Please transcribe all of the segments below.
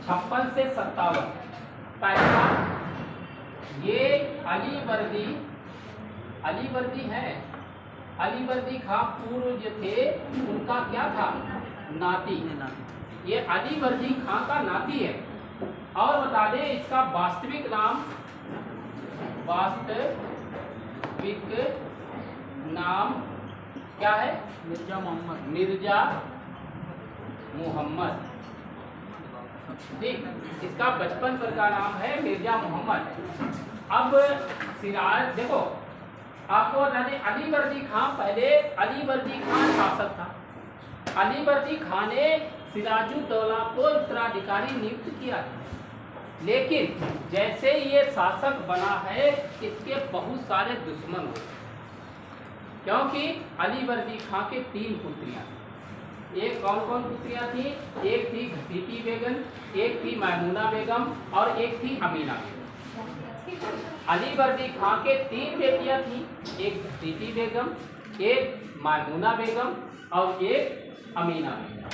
56 से 57। पहला ये अली वर्दी है। अली वर्दी खां पूर्व जो थे उनका क्या था, नाती। ये अली वर्दी खां का नाती है। और बता दें इसका वास्तविक नाम क्या है, मिर्जा मोहम्मद। ठीक, इसका बचपन पर का नाम है मिर्जा मोहम्मद। अब सिराज देखो, आपको बता दें अली वर्दी खां, पहले अली वर्दी खां शासक था। अली वर्दी खां ने सिराजुद्दौला को उत्तराधिकारी नियुक्त किया था, लेकिन जैसे ये शासक बना है इसके बहुत सारे दुश्मन हुए, क्योंकि अली वर्दी खां के 3 पुत्रियां थी। एक कौन कौन पुत्रियां थी, एक थी घसीटी बेगम, एक थी मैमूना बेगम और एक थी अमीना बेगम। अली वर्दी खां के 3 बेटियां थी, एक घसीटी बेगम, एक मैमूना बेगम और एक अमीना बेगम।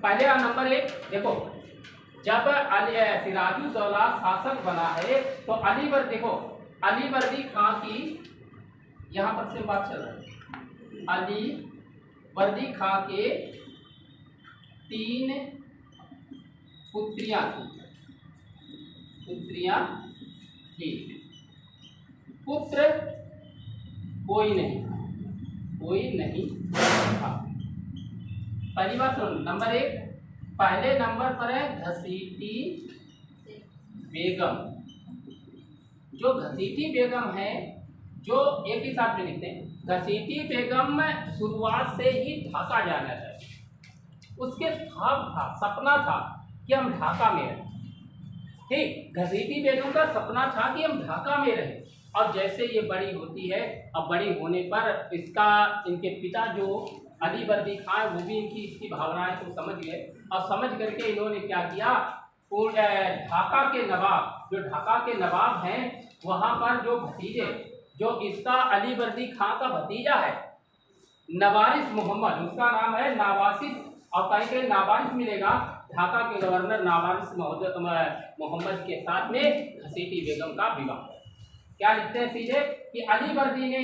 पहले नंबर 1 देखो, जब सिराजुद्दौला शासक बना है तो अली वर्दी खां की, यहाँ पर से बात चल रही है, अली वर्दी खां के 3 पुत्रियां थी। पुत्र कोई नहीं था। पहली बात सुनो, नंबर 1 पहले नंबर पर है घसीटी बेगम। जो घसीटी बेगम है, जो एक ही साथ में लिखते हैं, घसीटी बेगम शुरुआत से ही ढाका जाना चाहिए। उसके सपना था कि हम ढाका में रहें। ठीक, घसीटी बेगम का सपना था कि हम ढाका में रहें। और जैसे ये बड़ी होती है, अब बड़ी होने पर इनके पिता जो अली वर्दी खां, वो भी इसकी भावनाएं को समझ गए, और समझ करके इन्होंने क्या किया, ढाका के नवाब हैं, वहाँ पर जो भतीजे, जो इसका अली वर्दी खां का भतीजा है नवारिस मोहम्मद, उसका नाम है नवासिस, और कहीं नावारिस मिलेगा, ढाका के गवर्नर नवारिस मोहम्मद के साथ में घसीटी बेगम का विवाह। क्या लिखते हैं सीधे कि अली वर्दी खां ने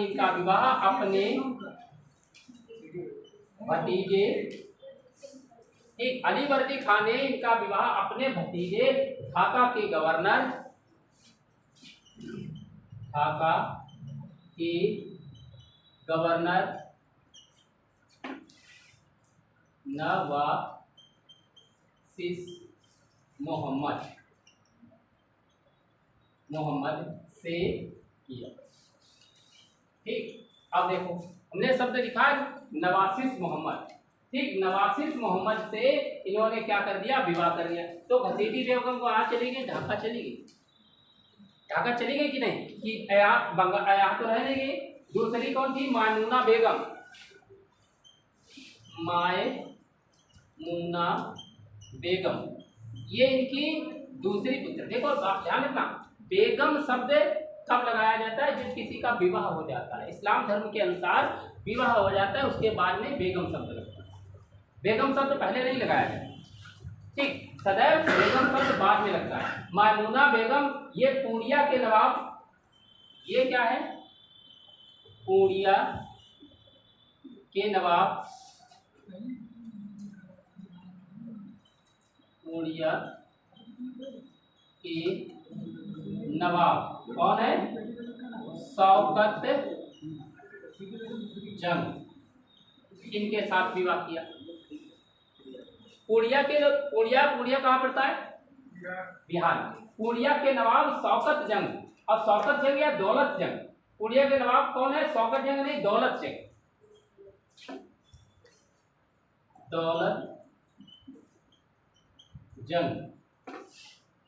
इनका विवाह अपने भतीजे, अली वर्दी खां ने इनका विवाह अपने भतीजे ढाका के गवर्नर नवासिस मोहम्मद से किया। ठीक, अब देखो हमने शब्द लिखा है नवासिस मोहम्मद। ठीक, नवासिस मोहम्मद से इन्होंने क्या कर दिया, विवाह कर दिया। तो घसीटी बेगम को यहाँ चली गई, ढाका चली गई कि नहीं, कि यहाँ तो रह नहीं गई। दूसरी कौन थी, मैमूना बेगम, ये इनकी दूसरी पुत्र। देखो ध्यान रखना, बेगम शब्द कब लगाया जाता है, जब किसी का विवाह हो जाता है। इस्लाम धर्म के अनुसार विवाह हो जाता है, उसके बाद में बेगम शब्द लगता है। बेगम शब्द पहले नहीं लगाया जाता। ठीक, सदैव बेगम शब्द बाद में लगता है। मैमूना बेगम ये पूर्णिया के नवाब, ये क्या है, पूर्णिया के नवाब कौन है, शौकत जंग, इनके साथ विवाह किया। पूर्णिया कहाँ पड़ता है, बिहार। पूर्णिया के नवाब शौकत जंग, और शौकत जंग या दौलत जंग, पूर्णिया के नवाब कौन है, शौकत जंग नहीं, दौलत जंग,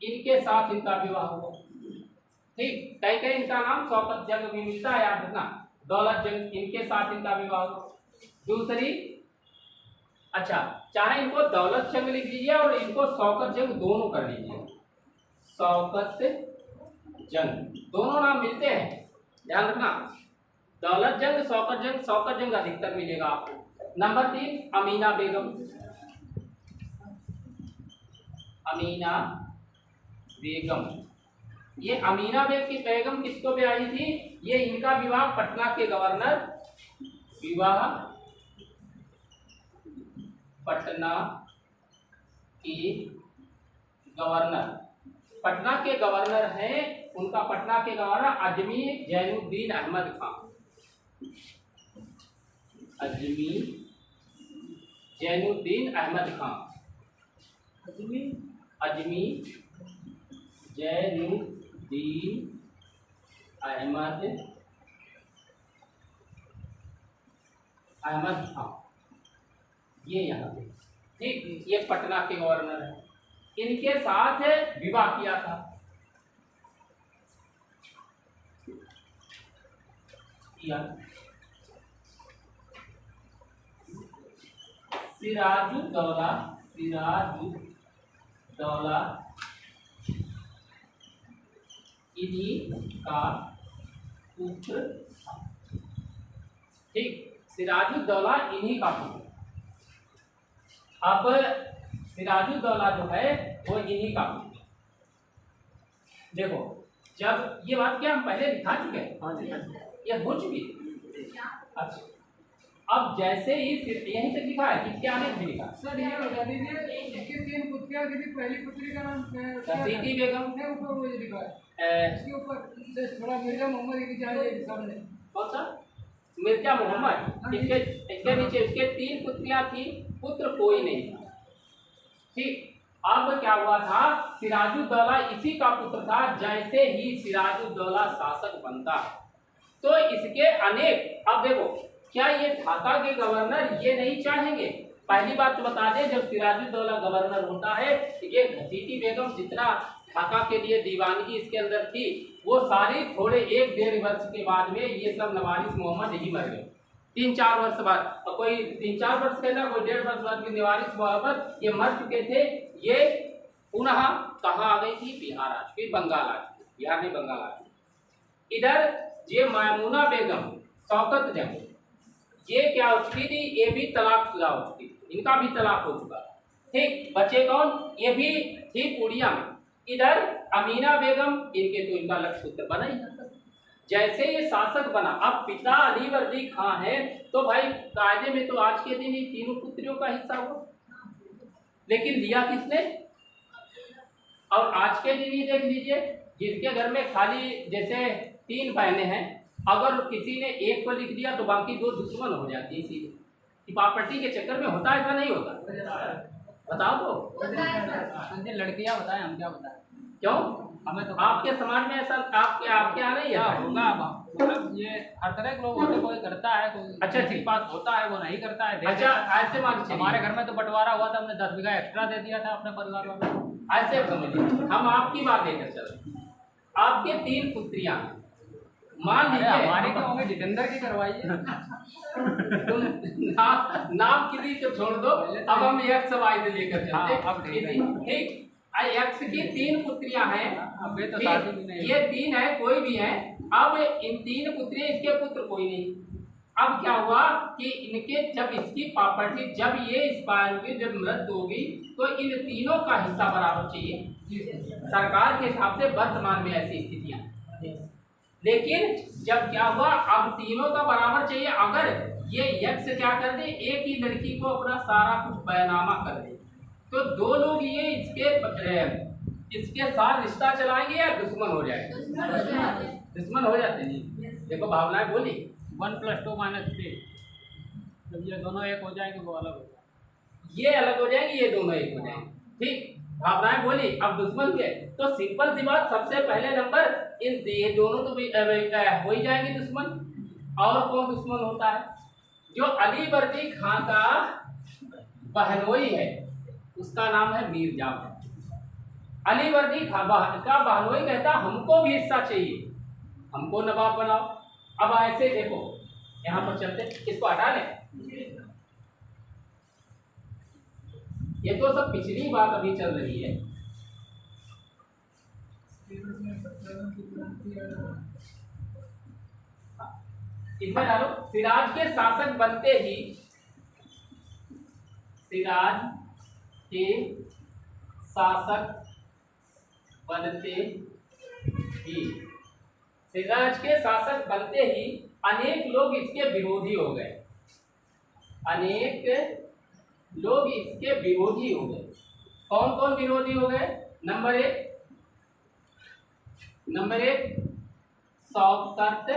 इनके साथ इनका विवाह हुआ। ठीक, कहीं इनका नाम शौकत जंग भी मिलता है, याद रखना। दौलत जंग, इनके साथ इनका विवाह हुआ। दूसरी, अच्छा चाहे इनको दौलत जंग लिख लीजिए और इनको शौकत जंग दोनों कर लीजिए। शौकत जंग दोनों नाम मिलते हैं, ध्यान रखना। दौलत जंग, शौकत जंग अधिकतर मिलेगा आपको। नंबर 3 अमीना बेगम। अमीना बेगम। ये अमीना बेगम किसको ब्याही थी? ये इनका विवाह पटना के गवर्नर, विवाह पटना के गवर्नर, पटना के गवर्नर हैं, उनका पटना के गवर्नर अजमीर जैनुद्दीन अहमद खान, अजमीर जैनुद्दीन अहमद खान, अजमीर जैनुद्दीन अहमद खान, ये यहाँ पे ठीक, ये पटना के गवर्नर है, इनके साथ विवाह किया था। सिराजुद्दौला इन्हीं का पुत्र था। ठीक, सिराजुद्दौला इन्हीं का पुत्र। अब सिराजुद्दौला जो है वो इन्हीं का पुत्र। देखो, जब ये बात क्या हम पहले दिखा चुके हैं, ये हो चुकी। अच्छा, अब जैसे ही यहीं तक लिखा है कि क्या नहीं लिखा? सर ये बता दीजिए, इसकी 3 पुत्रियां थी, पहली पुत्री का नाम सीती बेगम है, ऊपर वो लिखा है, इसके ऊपर थोड़ा मिर्जा मोहम्मद की चाहिए सामने। कौन सा? मिर्जा मोहम्मद। इसके नीचे उसके 3 पुत्रियां थी, पुत्र कोई नहीं था। ठीक, अब क्या हुआ था? सिराजुद्दौला इसी का पुत्र था। जैसे ही सिराजुद्दौला शासक बनता तो इसके अनेक, अब देखो, क्या ये ढाका के गवर्नर ये नहीं चाहेंगे? पहली बात तो बता दें, जब सिराजुद्दौला गवर्नर होता है, ये घसीटी बेगम जितना ढाका के लिए दीवानगी इसके अंदर थी, वो सारी थोड़े 1-1.5 वर्ष के बाद में ये सब नवारिस मोहम्मद ही मर गए। 3-4 वर्ष बाद, और कोई 3-4 वर्ष कहता, कोई 1.5 वर्ष बाद की नवारिस मोहम्मद ये मर चुके थे। ये पुनः कहाँ आ गई थी? बिहार आ चुकी, बंगाल आ चुकी, बिहार नहीं बंगाल आ चुकी। इधर ये मायमुना बेगम, शौकत जंग, ये क्या हो चुकी थी? ये भी तलाकशुदा हो चुकी थी, इनका भी तलाक हो चुका। ठीक, बचे कौन? ये भी थी पूर्णिया में। इधर अमीना बेगम, इनके तो इनका लक्ष्य बना ही था। जैसे ये शासक बना, अब पिता अलीवर्दी खां है, तो भाई कायदे में तो आज के दिन ही 3 पुत्रियों का हिस्सा हुआ, लेकिन लिया किसने? और आज के दिन ही देख लीजिए, जिसके घर में खाली जैसे 3 बहनें हैं, अगर किसी ने एक को लिख दिया तो बाकी 2 दुश्मन हो जाती है सीधे। प्रॉपर्टी के चक्कर में होता है, ऐसा नहीं होता? बताओ तो। लड़कियां बताएं, हम क्या बताएं? क्यों? हमें तो आपके समाज में ऐसा आपके यहाँ नहीं है? होगा, मतलब ये हर तरह के लोग होते, कोई करता है, कोई अच्छा ठीक पास होता है, वो नहीं करता है। अच्छा, ऐसे मान हमारे घर में तो बंटवारा हुआ था, हमने 10 बीघा एक्स्ट्रा दे दिया था अपने परिवार वालों को। ऐसे समझिए, हम आपकी बात लेकर चल, आपके 3 पुत्रियां, मान लीजिए हमारी क्यों होगी? जितेंद्र की करवाइए। तुम नाम किसी को छोड़ दो, अब हम एक्स वाई से लेकर चलते। ठीक, एक्स की 3 पुत्रियां हैं, ये 3 है, कोई भी है। अब इन 3 पुत्रियां, इसके पुत्र कोई नहीं। अब क्या हुआ कि इनके जब इसकी प्रॉपर्टी, जब ये एक्सपायर होगी, जब मृत्यु होगी, तो इन तीनों का हिस्सा बराबर चाहिए सरकार के हिसाब से। वर्तमान में ऐसी स्थितियां, लेकिन जब क्या हुआ, अब तीनों का बराबर चाहिए। अगर ये यक्ष क्या कर दे, एक ही लड़की को अपना सारा कुछ बयानामा कर दे, तो 2 लोग ये इसके साथ रिश्ता चलाएंगे या दुश्मन हो जाएंगे? दुश्मन हो जाते हैं। देखो भावनाएं बोली, 1 + 2 - 3, जब ये दोनों एक हो जाएंगे वो अलग हो जाएंगे, ये अलग हो जाएंगे, ये दोनों एक हो जाएंगे। ठीक, भावनाएं बोली। अब दुश्मन के तो सिंपल सी बात, सबसे पहले नंबर इन ये दोनों तो भी हो ही जाएंगे दुश्मन। और कौन दुश्मन होता है? जो अलीवर्दी खां का बहनोई है, उसका नाम है मीर जाफर। अलीवर्दी खां का बहनोई कहता हमको भी हिस्सा चाहिए, हमको नवाब बनाओ। अब ऐसे देखो, यहाँ पर चलते, इसको हटा लें। ये तो सब पिछली बात अभी चल रही है। इसमें डालो, सिराज के शासक बनते ही, सिराज के शासक बनते ही, सिराज के शासक बनते ही अनेक लोग इसके विरोधी हो गए, अनेक लोग इसके विरोधी हो गए। कौन कौन विरोधी हो गए? नंबर एक शौकत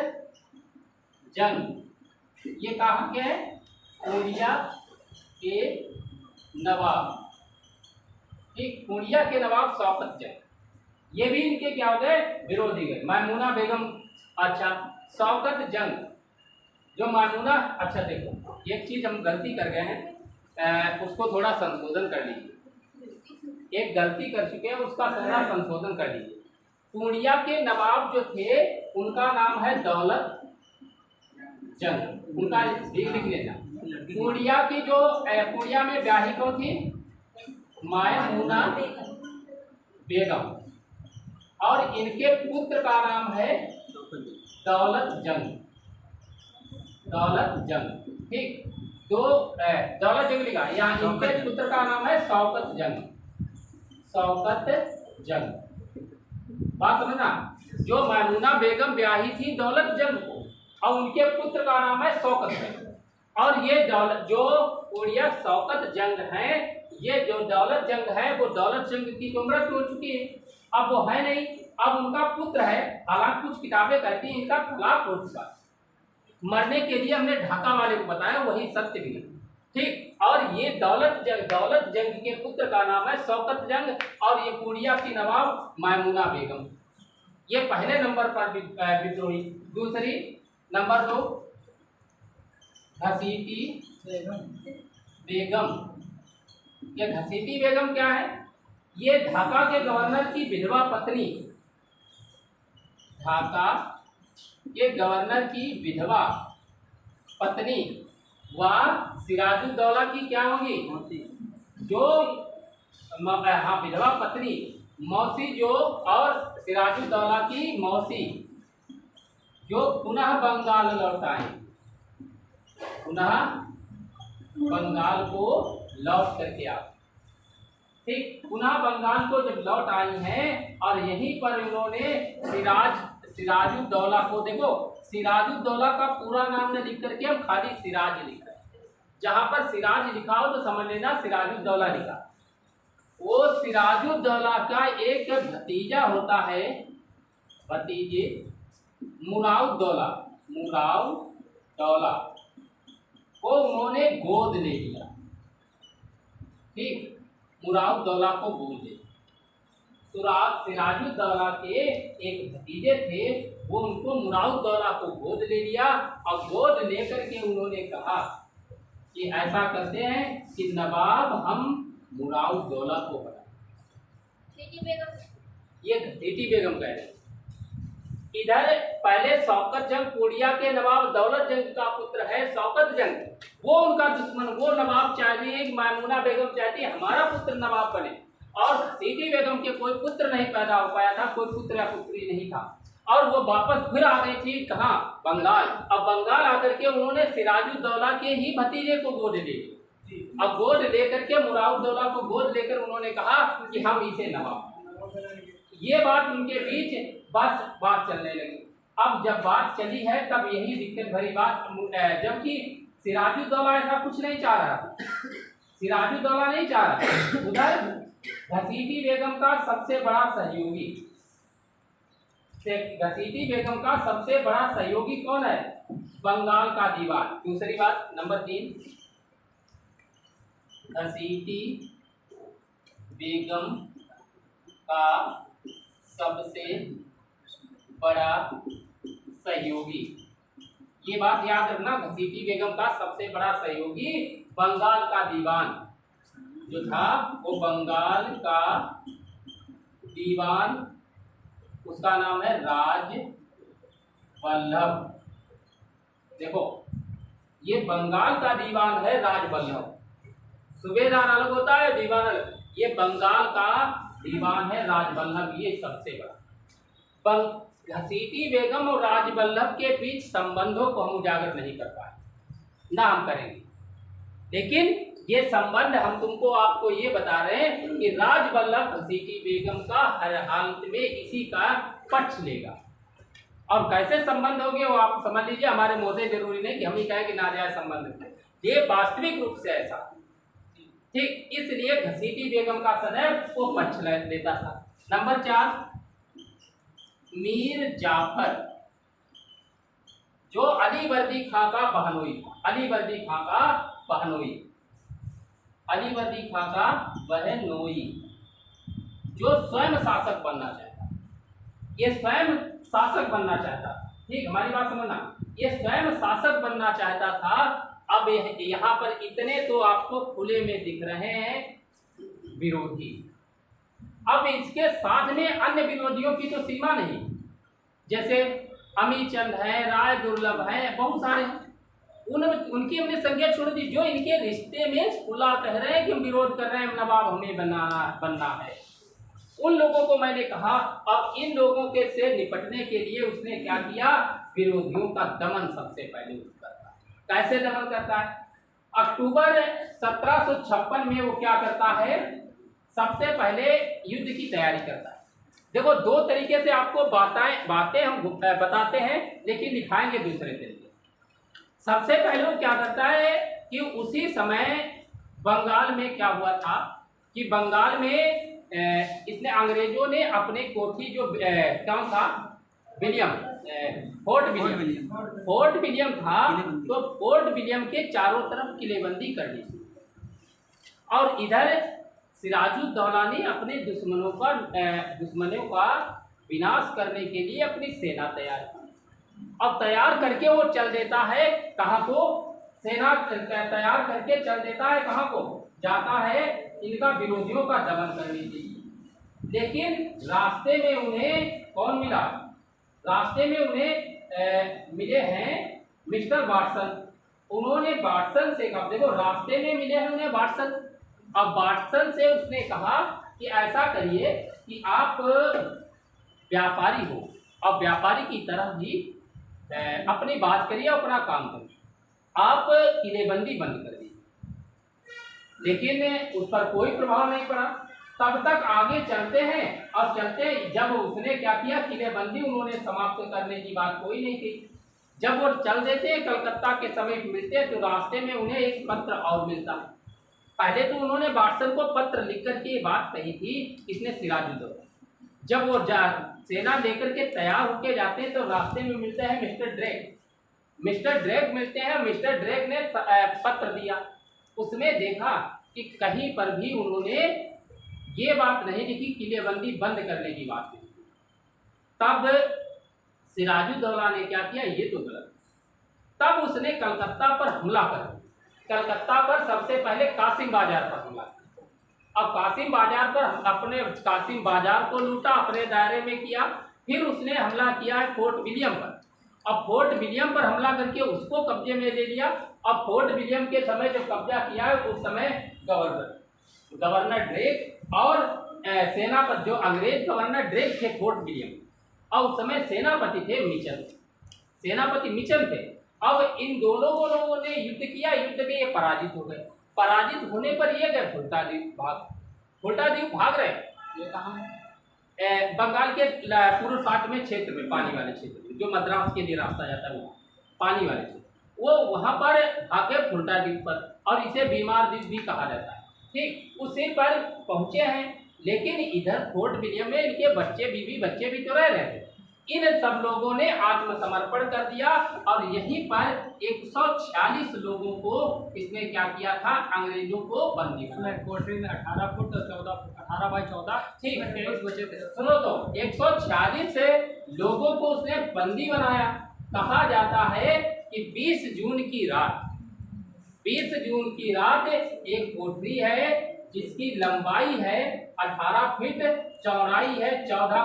जंग, ये कहाँ के है? पूर्णिया के नवाब, ठीक, पूर्णिया के नवाब शौकत जंग, ये भी इनके क्या हो गए? विरोधी गए। मैमूना बेगम, अच्छा शौकत जंग जो मैमूना, अच्छा देखो एक चीज हम गलती कर गए हैं, उसको थोड़ा संशोधन कर लीजिए, एक गलती कर चुके हैं, उसका थोड़ा संशोधन कर लीजिए। पूर्णिया के नवाब जो थे उनका नाम है दौलत जंग, उनका लिख लेना। पूर्णिया की जो पूर्णिया में ब्याही कौन थी? मैमूना बेगम, और इनके पुत्र का नाम है दौलत जंग, दौलत जंग, ठीक। तो दौलत जंग लिखा, यहाँ इनके पुत्र का नाम है शौकत जंग, शौकत जंग। बात समझना, जो मैमूना बेगम ब्याही थी दौलत जंग को, और उनके पुत्र का नाम है शौकत जंग। और ये दौलत जो पूर्णिया शौकत जंग है, ये जो दौलत जंग है वो दौलत जंग की तो मृत्यु हो चुकी है, अब वो है नहीं, अब उनका पुत्र है। हालांकि कुछ किताबें कहती हैं इनका तलाक हो चुका, मरने के लिए हमने ढाका वाले को बताया, वही सत्य भी है, ठीक। और ये दौलत जंग के पुत्र का नाम है शौकत जंग, और ये पूर्णिया की नवाब मैमूना बेगम, ये पहले नंबर पर विद्रोही। दूसरी नंबर 2 घसीटी बेगम। ये घसीटी बेगम क्या है? ये ढाका के गवर्नर की विधवा पत्नी, ढाका के गवर्नर की विधवा पत्नी व सिराजुद्दौला की क्या होगी? जो हाँ विधवा पत्नी, मौसी जो, और सिराजुद्दौला की मौसी जो पुनः बंगाल लौट आए, पुनः बंगाल को लौट करके आ, ठीक, पुनः बंगाल को जब लौट आई हैं, और यहीं पर इन्होंने सिराजुद्दौला को, देखो सिराजुद्दौला का पूरा नाम न लिख करके हम खाली सिराज लिख रहे हैं, जहां पर सिराज लिखा हो तो समझ लेना सिराजुद्दौला लिखा। वो सिराजुद्दौला का एक भतीजा होता है, भतीजे मुराउद्दौला, मुराउद्दौला को उन्होंने गोद ले लिया, ठीक, मुराउद्दौला को गोद ले। सिराजुद्दौला के एक भतीजे थे, वो उनको मुराउद्दौला को गोद ले लिया, और गोद लेकर के उन्होंने कहा कि ऐसा करते हैं कि नवाब हम मुराउद्दौला को बनाए। ये घसीटी बेगम कह रहे। इधर पहले शौकत जंग पूर्णिया के नवाब दौलत जंग का पुत्र है शौकत जंग, वो उनका दुश्मन, वो नवाब चाहते हैं कि मैमूना बेगम चाहती है हमारा पुत्र नवाब बने, और घसीटी बेगम के कोई पुत्र नहीं पैदा हो पाया था, कोई पुत्र या पुत्री नहीं था, और वो वापस फिर आ गई थी कहाँ? बंगाल। अब बंगाल आकर के उन्होंने सिराजुद्दौला के ही भतीजे को गोद ले ली, अब गोद लेकर के मुराउद्दौला को गोद लेकर उन्होंने कहा कि हम इसे नवाब। ये बात उनके बीच बात चलने लगी। अब जब बात चली है तब यही दिक्कत भरी बात, जबकि सिराजुद्दौला ऐसा कुछ नहीं चाह रहा, सिराजुद्दौला नहीं चाह रहा। उधर घसीटी बेगम का सबसे बड़ा सहयोगी, घसीटी बेगम का सबसे बड़ा सहयोगी कौन है? बंगाल का दीवान। दूसरी बात नंबर 3, घसीटी बेगम का सबसे बड़ा सहयोगी, ये बात याद रखना, घसीटी बेगम का सबसे बड़ा सहयोगी बंगाल का दीवान जो था, वो बंगाल का दीवान, उसका नाम है राज वल्लभ। देखो ये बंगाल का दीवान है राज वल्लभ, सूबेदार अलग होता है, दीवान अलग, ये बंगाल का दीवान है राज वल्लभ, ये सबसे बड़ा। घसीटी बेगम और राज वल्लभ के बीच संबंधों को हम उजागर नहीं कर पाए, ना हम करेंगे, लेकिन ये संबंध हम तुमको आपको ये बता रहे हैं कि राजवल्लभ घसीटी बेगम का हर हालत में इसी का पक्ष लेगा। और कैसे संबंध होंगे वो आप समझ लीजिए, हमारे मुंह से जरूरी नहीं कि हम ही कहें कि नाजायज संबंध है, ये वास्तविक रूप से ऐसा। ठीक, इसलिए घसीटी बेगम का सदैव वो पक्ष लेता था। नंबर 4, मीर जाफर जो अलीवर्दी खां का बहनोई, अलीवर्दी खां का बहनोई, अलीवर्दी खां का बहनोई, जो स्वयं शासक बनना चाहता, ये स्वयं शासक बनना चाहता। ठीक, हमारी बात समझना, ये स्वयं शासक बनना चाहता था। अब यहाँ पर इतने तो आपको खुले में दिख रहे हैं विरोधी, अब इसके साथ में अन्य विरोधियों की तो सीमा नहीं, जैसे अमीचंद है, राय दुर्लभ है, बहुत सारे उनकी हमने संख्या छोड़ दी, जो इनके रिश्ते में खुला कह रहे हैं कि हम विरोध कर रहे हैं, नवाब हमें बनना है। उन लोगों को मैंने कहा, अब इन लोगों के से निपटने के लिए उसने क्या किया, विरोधियों का दमन सबसे पहले करता है। कैसे दमन करता है? अक्टूबर 1756 में वो क्या करता है, सबसे पहले युद्ध की तैयारी करता है। देखो, दो तरीके से आपको बातें हम बताते हैं, लेकिन दिखाएंगे दूसरे तरीके। सबसे पहले वो क्या करता है कि उसी समय बंगाल में क्या हुआ था कि बंगाल में इसने अंग्रेजों ने अपने कोठी जो कौन था, फोर्ट विलियम था, तो फोर्ट विलियम के चारों तरफ किलेबंदी कर दी थी। और इधर सिराजुद्दौला ने अपने दुश्मनों का विनाश करने के लिए अपनी सेना तैयार की। अब तैयार करके वो चल देता है कहाँ को, सेना तैयार करके चल देता है कहाँ को, जाता है इनका विरोधियों का दमन करने के लिए। लेकिन रास्ते में उन्हें कौन मिला, रास्ते में उन्हें मिले हैं मिस्टर वाटसन। उन्होंने वाटसन से कहा, देखो रास्ते में मिले हैं उन्हें वाटसन। अब वाटसन से उसने कहा कि ऐसा करिए कि आप व्यापारी हो, अब व्यापारी की तरह ही अपनी बात करिए, अपना काम करिए, आप किलेबंदी बंद कर दीजिए। लेकिन उस पर कोई प्रभाव नहीं पड़ा। तब तक आगे चलते हैं, और चलते जब उसने क्या किया, किलेबंदी उन्होंने समाप्त करने की बात कोई नहीं थी। जब वो चल देते हैं, कलकत्ता के समीप मिलते, तो रास्ते में उन्हें एक पत्र और मिलता है। पहले तो उन्होंने वाटसन को पत्र लिख कर के बात कही थी, इसने सिराजुद्दौला। जब वो सेना लेकर के तैयार होके जाते हैं, तो रास्ते में मिलते हैं मिस्टर ड्रेक मिलते हैं। मिस्टर ड्रेक ने पत्र दिया, उसमें देखा कि कहीं पर भी उन्होंने ये बात नहीं लिखी, किलेबंदी बंद करने की बात नहीं। तब सिराजुद्दौला ने क्या किया, ये तो गलत। तब उसने कलकत्ता पर हमला कर, कलकत्ता पर सबसे पहले कासिम बाजार पर हमला किया। अब कासिम बाजार पर अपने कासिम बाजार को लूटा, अपने दायरे में किया। फिर उसने हमला किया है फोर्ट विलियम पर। अब फोर्ट विलियम पर हमला करके उसको कब्जे में ले लिया। अब फोर्ट विलियम के समय जो कब्जा किया है, उस समय गवर्नर ड्रेक और सेनापति, जो अंग्रेज गवर्नर ड्रेक थे फोर्ट विलियम, और उस समय सेनापति थे मिचल, सेनापति मिचल थे। अब इन दोनों लोगों ने युद्ध किया, युद्ध में ये पराजित हो गए। पराजित होने पर ये गए फुल्टा द्वीप भाग रहे। ये कहाँ है? बंगाल के पूर्व पाट में क्षेत्र में, पानी वाले क्षेत्र में, जो मद्रास के लिए रास्ता जाता है, वो पानी वाले क्षेत्र, वो वहाँ पर आके फुल्टा द्वीप पर, और इसे बीमार द्वीप भी कहा जाता है। ठीक, उसी पर पहुँचे हैं। लेकिन इधर फोर्ट विलियम में इनके बीवी बच्चे भी तो रह रहे थे। इन सब लोगों ने आत्मसमर्पण कर दिया, और यहीं पर 146 लोगों को इसने क्या किया था, अंग्रेजों को बंदी बनाया। कोठरी में 18 फुट 14 18 बाई 14 ठीक 23 बचे थे। सुनो तो 146 लोगों को उसने बंदी बनाया। कहा जाता है कि 20 जून की रात एक कोठरी है जिसकी लंबाई है 18 फीट, चौड़ाई है 14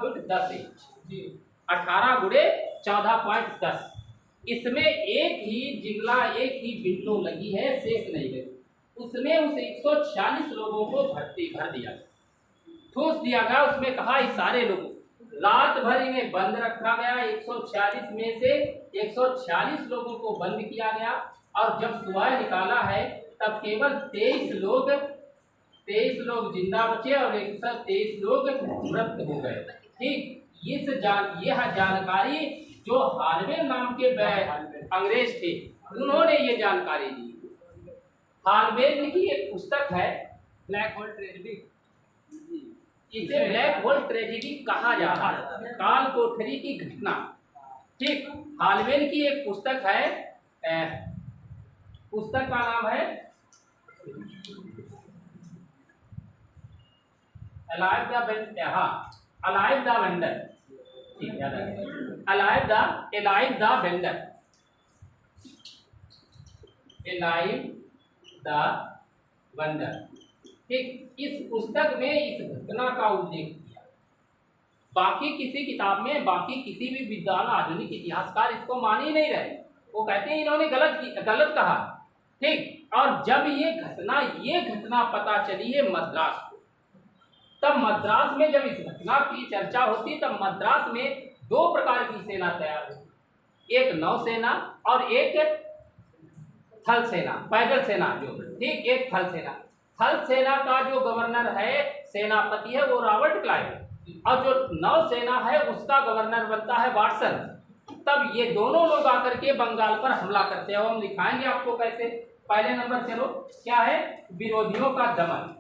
फुट 10 इंच, 18 गुणे 14.10। इसमें एक ही जिगला, एक ही विंडो लगी है, शेष नहीं लगी। उसमें उस 146 लोगों को भर दिया, ठूस दिया गया। उसमें कहा इस सारे लोगों, रात भर इन्हें बंद रखा गया। 146 में से 146 लोगों को बंद किया गया। और जब सुबह निकाला है तब केवल 23 लोग जिंदा बचे और 123 लोग मृत हो गए। ठीक, यह जानकारी जो हार्वेल नाम के अंग्रेज थे उन्होंने ये जानकारी दी। हार्वेल की एक पुस्तक है ब्लैक होल ट्रेजेडी, इसे ब्लैक होल ट्रेजेडी कहा जाता है, काल कोठरी की घटना। ठीक, हार्वेल की एक पुस्तक है, पुस्तक का नाम है अलाइव द वेंडर। ठीक है, अलाइव द वेंडर, ठीक, इस पुस्तक में इस घटना का उल्लेख किया। बाकी किसी किताब में, बाकी किसी भी विद्वान आधुनिक इतिहासकार इसको मान ही नहीं रहे। वो कहते हैं इन्होंने गलत कहा। ठीक, और जब ये घटना पता चली है मद्रास को, तब मद्रास में जब इस घटना की चर्चा होती तब मद्रास में 2 प्रकार की सेना तैयार हुई, एक नौसेना और एक थल सेना, पैदल सेना जो। ठीक, एक थल सेना। थल सेना का जो गवर्नर है, सेनापति है, वो रॉबर्ट क्लाइव, और जो नौसेना है उसका गवर्नर बनता है वाटसन। तब ये दोनों लोग आकर के बंगाल पर हमला करते हैं। हम दिखाएंगे आपको कैसे। पहले नंबर चलो, क्या है? विरोधियों का दमन।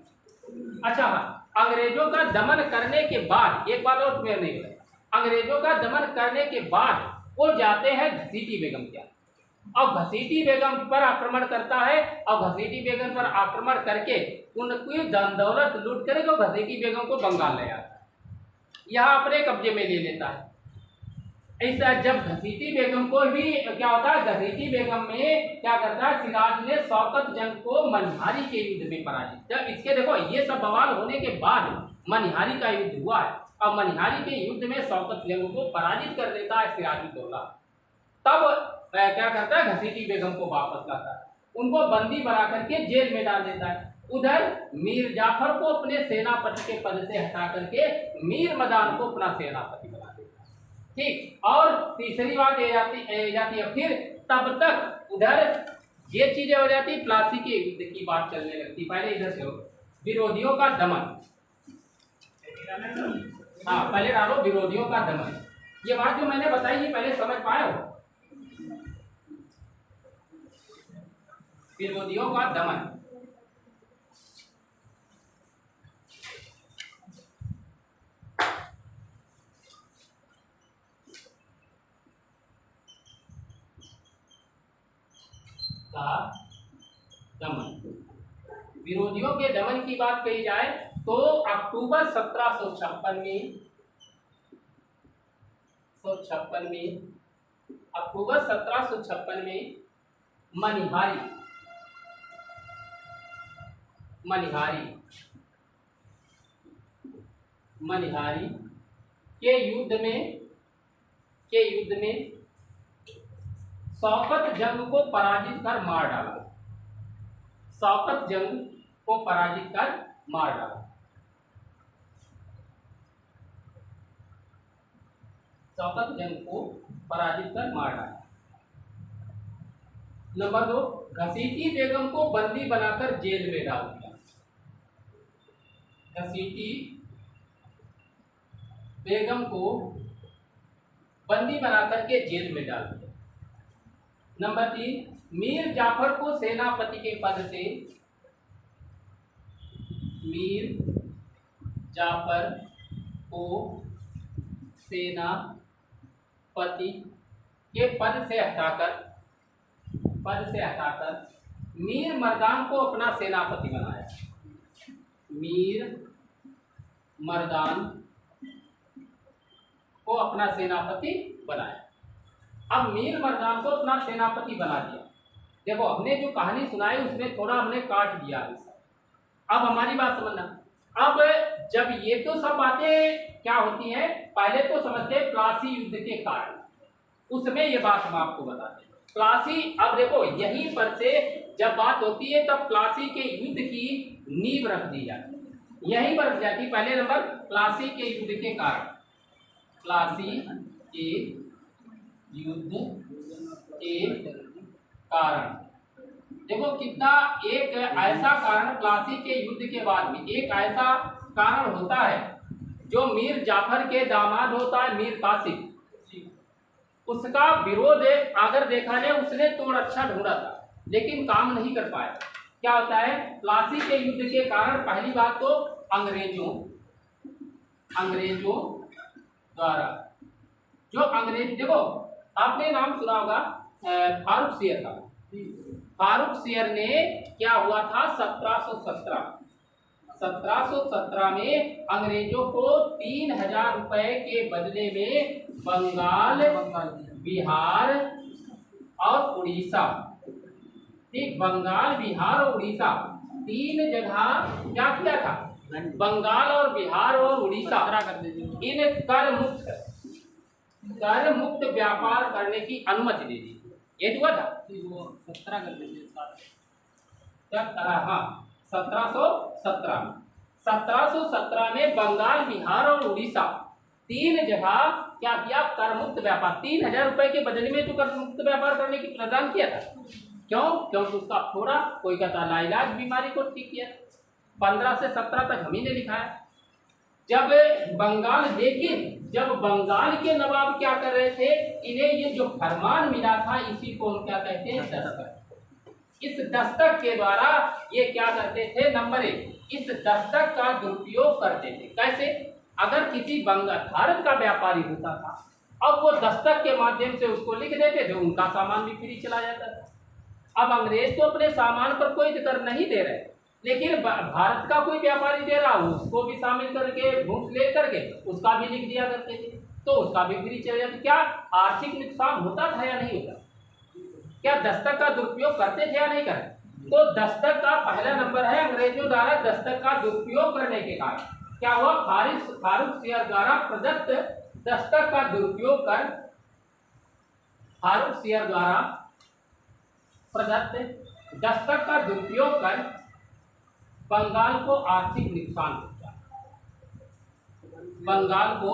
अच्छा हाँ, अंग्रेजों का दमन करने के बाद एक बात और क्लियर नहीं है, अंग्रेजों का दमन करने के बाद वो जाते हैं घसीटी बेगम के, और घसीटी बेगम पर आक्रमण करता है, और घसीटी बेगम पर आक्रमण करके उनकी धन दौलत लूट करके घसीटी बेगम को बंगाल ले आता है, यहाँ अपने कब्जे में ले लेता है। ऐसा जब घसीटी बेगम को भी क्या होता है, घसीटी बेगम में क्या करता है, सिराज ने शौकत जंग को मनिहारी के युद्ध में पराजित। जब इसके देखो ये सब बवाल होने के बाद मनिहारी का युद्ध हुआ है, और मनिहारी के युद्ध में शौकत जंग को पराजित कर देता है सिराजुद्दौला। तब क्या करता है, घसीटी बेगम को वापस लाता है, उनको बंदी बना करके जेल में डाल देता है। उधर मीर जाफर को अपने सेनापति के पद से हटा करके मीर मदान को अपना सेनापति बना देता है। ठीक, और तीसरी बात ये जाती है फिर तब तक उधर ये चीजें हो जाती, प्लासी के युद्ध की बात चलने लगती। पहले इधर से हो, विरोधियों का दमन। हाँ, पहले डालो विरोधियों का दमन। ये बात जो मैंने बताई ये पहले समझ पाए हो? विरोधियों का दमन। विरोधियों के दमन की बात कही जाए तो अक्टूबर 1756 में अक्टूबर 1756 में मनिहारी के युद्ध में शौकत जंग को पराजित कर मार डाला। शौकत जंग को पराजित कर मार डाला। शौकत जंग को पराजित कर मार डाला। नंबर 2, घसीटी बेगम को बंदी बनाकर जेल में डाल दिया। घसीटी बेगम को बंदी बनाकर के जेल में डाल दिया। नंबर 3, मीर जाफर को सेनापति के पद से हटाकर मीर मर्दान को अपना सेनापति बनाया। मीर मर्दान को अपना सेनापति बनाया। अब मीर मर्दान को अपना सेनापति बना दिया। देखो हमने जो कहानी सुनाई उसमें थोड़ा हमने काट दिया। अब हमारी बात समझना। अब जब ये तो सब बातें क्या होती हैं, पहले तो समझते हैं प्लासी युद्ध के कारण, उसमें ये बात हम आपको बताते हैं। प्लासी, अब देखो यहीं पर से जब बात होती है तब प्लासी के युद्ध की नींव रख दी जाती है, यहीं पर रख जाती है। पहले नंबर प्लासी के युद्ध के कारण, प्लासी के युद्ध के कारण देखो कितना एक ऐसा कारण प्लासी के युद्ध के बाद में एक ऐसा कारण होता है जो मीर जाफर के दामाद होता है मीर कासिम, उसका विरोध अगर देखा जाए उसने तो अच्छा ढूंढा था लेकिन काम नहीं कर पाया। क्या होता है, प्लासी के युद्ध के कारण पहली बात तो अंग्रेजों द्वारा जो अंग्रेज, देखो आपने नाम सुना होगा फारूक सियर का। फारूक सियर ने क्या हुआ था 1717 में अंग्रेजों को 3000 रुपए के बदले में बंगाल, बिहार और उड़ीसा, ठीक, बंगाल, बिहार और उड़ीसा तीन जगह क्या किया था, बंगाल और बिहार और उड़ीसा इन कर मुक्त व्यापार करने की अनुमति दे दी। ये हुआ था 17 कर दीजिए। हाँ 1717 में बंगाल, बिहार और उड़ीसा तीन जगह क्या किया, कर मुक्त व्यापार। 3000 रुपए के बदले में तो कर मुक्त व्यापार करने की प्रदान किया था। क्यों? क्योंकि उसका थोड़ा कोई कहता लाइलाज बीमारी को ठीक किया। 15 से 17 तक हम ही ने लिखा है। जब बंगाल, लेकिन जब बंगाल के नवाब क्या कर रहे थे, इन्हें ये जो फरमान मिला था इसी को हम क्या कहते हैं, दस्तक। इस दस्तक के द्वारा ये क्या करते थे, नंबर 1 इस दस्तक का दुरुपयोग करते थे। कैसे? अगर किसी बंगाल भारत का व्यापारी होता था अब वो दस्तक के माध्यम से उसको लिख देते थे, उनका सामान भी फ्री चला जाता था। अब अंग्रेज तो अपने सामान पर कोई कर नहीं दे रहे, लेकिन भारत का कोई व्यापारी दे रहा हो उसको भी शामिल करके घूस ले करके उसका भी लिख दिया करते थे, तो उसका भी फ्री चला जाता। क्या आर्थिक नुकसान होता था या नहीं होता? क्या दस्तक का दुरुपयोग करते थे या नहीं करते? तो दस्तक का पहला नंबर है, अंग्रेजों द्वारा दस्तक का दुरुपयोग करने के कारण क्या हुआ, फारूक सियर द्वारा प्रदत्त दस्तक का दुरुपयोग कर, फारूक सियर द्वारा प्रदत्त दस्तक का दुरुपयोग कर बंगाल को आर्थिक नुकसान पहुंचा। बंगाल को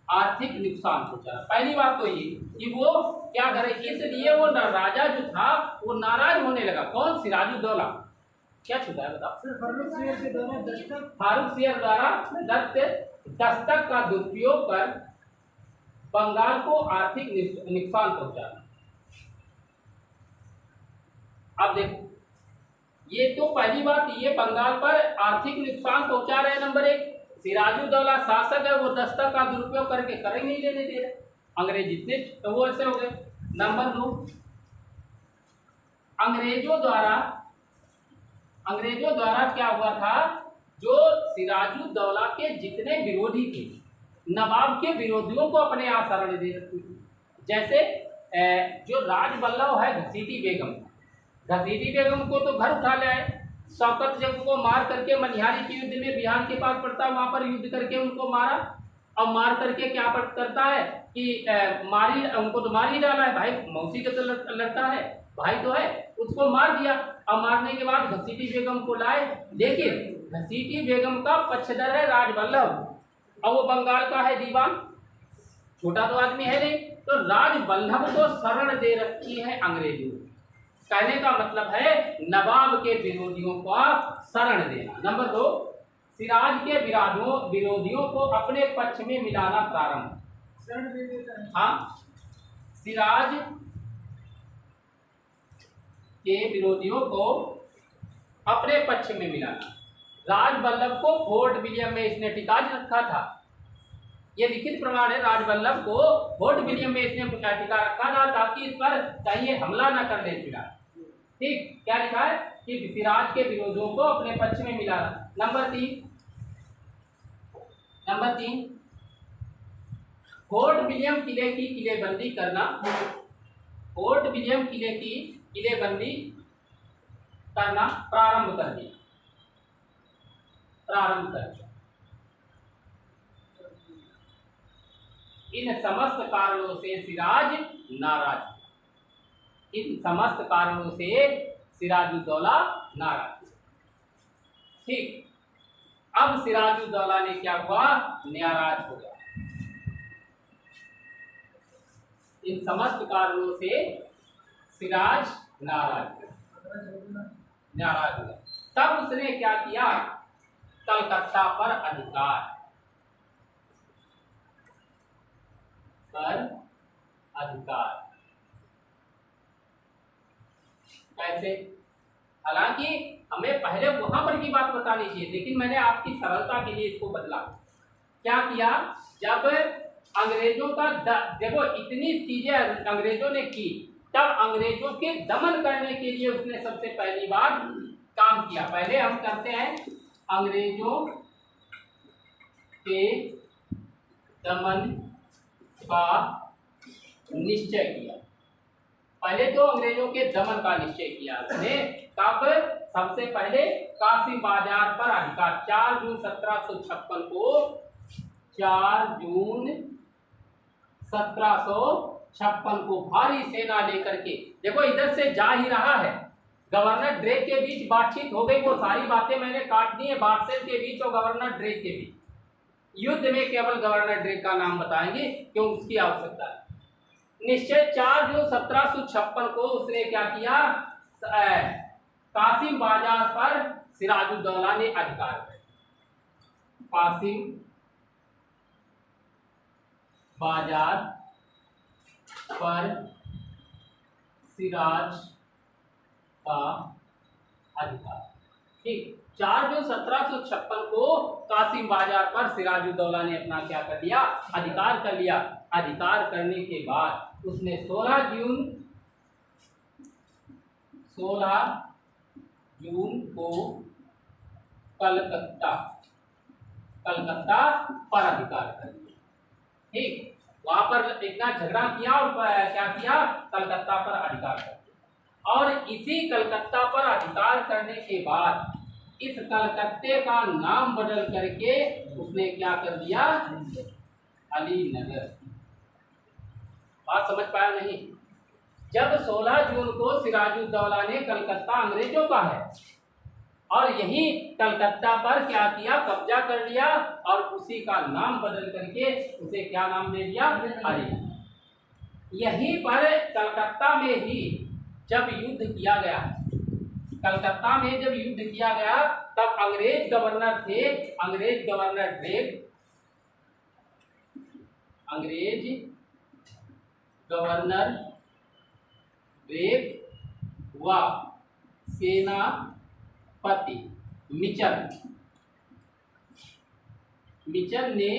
आर्थिक नुकसान पहुंचा। पहली बात तो ये कि वो क्या करे, इसलिए वो राजा जो था वो नाराज होने लगा। कौन? सिराजुद्दौला। क्या छुपा है बताओ? फारूक सियर द्वारा दस्तक का दुरुपयोग कर बंगाल को आर्थिक नुकसान पहुंचाना। अब देखो ये तो पहली बात, ये बंगाल पर आर्थिक नुकसान पहुंचा रहे हैं। नंबर 1 सिराजुद्दौला शासक है, वो दस्तक का दुरुपयोग करके करें नहीं लेने दे रहे अंग्रेज जितने, तो वो ऐसे हो गए। नंबर 2 अंग्रेजों द्वारा क्या हुआ था, जो सिराजुद्दौला के जितने विरोधी थे, नवाब के विरोधियों को अपने यहाँ शरण दे रखी थी। जैसे जो राजबल्लभ है घसीटी बेगम को तो घर उठा ले आए, शौकत जंग को मार करके मनिहारी के युद्ध में बिहार के पास पड़ता, वहां पर युद्ध करके उनको मारा। अब मार करके क्या करता है कि उनको तो मार ही डाला है, भाई मौसी का तो लड़का है, भाई तो है, उसको मार दिया। अब मारने के बाद घसीटी बेगम को लाए, लेकिन घसीटी बेगम का पक्षधर है राजबल्लभ, और वो बंगाल का है दीवान, छोटा तो आदमी है नहीं, तो राजबल्लभ को शरण दे रखी है अंग्रेजों। कहने का मतलब है नवाब के विरोधियों को शरण देना। नंबर 2 सिराज के विरोधियों को अपने पक्ष में मिलाना प्रारंभ, शरण दे देता है। हाँ, सिराज के विरोधियों को अपने पक्ष में मिलाना। राजबल्लभ को फोर्ट विलियम में इसने टिका रखा था, ये लिखित प्रमाण है। राजबल्लभ को फोर्ट विलियम में इसने टिका रखा था ताकि इस पर कहीं हमला न कर ले सिराज। ठीक, क्या लिखा है कि सिराज के विरोधियों को अपने पक्ष में मिलाना। नंबर 3 फोर्ट विलियम किले की किलेबंदी करना। फोर्ट विलियम किले की किलेबंदी करना प्रारंभ कर दिया। इन समस्त कारणों से सिराज नाराज, इन समस्त कारणों से सिराजुद्दौला नाराज। ठीक, अब सिराजुद्दौला ने क्या हुआ, नाराज हो गया। इन समस्त कारणों से सिराज नाराज हुआ। तब उसने क्या किया, कलकत्ता पर अधिकार कैसे, हालांकि हमें पहले वहां पर की बात बतानी चाहिए, लेकिन मैंने आपकी सरलता के लिए इसको बदला। क्या किया, जब अंग्रेजों का देखो इतनी चीजें अंग्रेजों ने की, तब अंग्रेजों के दमन करने के लिए उसने सबसे पहली बार काम किया। पहले हम करते हैं अंग्रेजों के दमन का निश्चय किया। पहले तो अंग्रेजों के दमन का निश्चय किया उसने। तब सबसे पहले कासिम बाजार पर अधिकार 4 जून 1756 को, 4 जून 1756 को भारी सेना लेकर के, देखो इधर से जा ही रहा है, गवर्नर ड्रेक के बीच बातचीत हो गई, वो सारी बातें मैंने काट दी है, बादशाह के बीच और गवर्नर ड्रेक के बीच। युद्ध में केवल गवर्नर ड्रेक का नाम बताएंगे क्यों, उसकी आवश्यकता है। निश्चय 4 जून 1756 को उसने क्या किया, कासिम बाजार पर सिराजुद्दौला ने अधिकार किया। कासिम बाजार पर सिराज का अधिकार, ठीक। 4 जून 1756 को कासिम बाजार पर सिराजुद्दौला ने अपना क्या कर लिया, अधिकार कर लिया। अधिकार करने के बाद उसने 16 जून को कलकत्ता पर अधिकार कर लिया, ठीक। वहां पर इतना झगड़ा किया और क्या किया, कलकत्ता पर अधिकार कर दिया। और इसी कलकत्ता पर अधिकार करने के बाद इस कलकत्ते का नाम बदल करके उसने क्या कर दिया, अलीनगर। बात समझ पाया नहीं? जब 16 जून को सिराजुद्दौला ने, कलकत्ता अंग्रेजों का है, और यही कलकत्ता पर क्या किया, कब्जा कर लिया, और उसी का नाम बदल करके उसे क्या नाम दे दिया, अली। यहीं पर कलकत्ता में ही जब युद्ध किया गया, कलकत्ता में जब युद्ध किया गया, तब अंग्रेज गवर्नर थे, अंग्रेज गवर्नर ड्रेक, अंग्रेज गवर्नर ड्रेक व सेनापति मिचल ने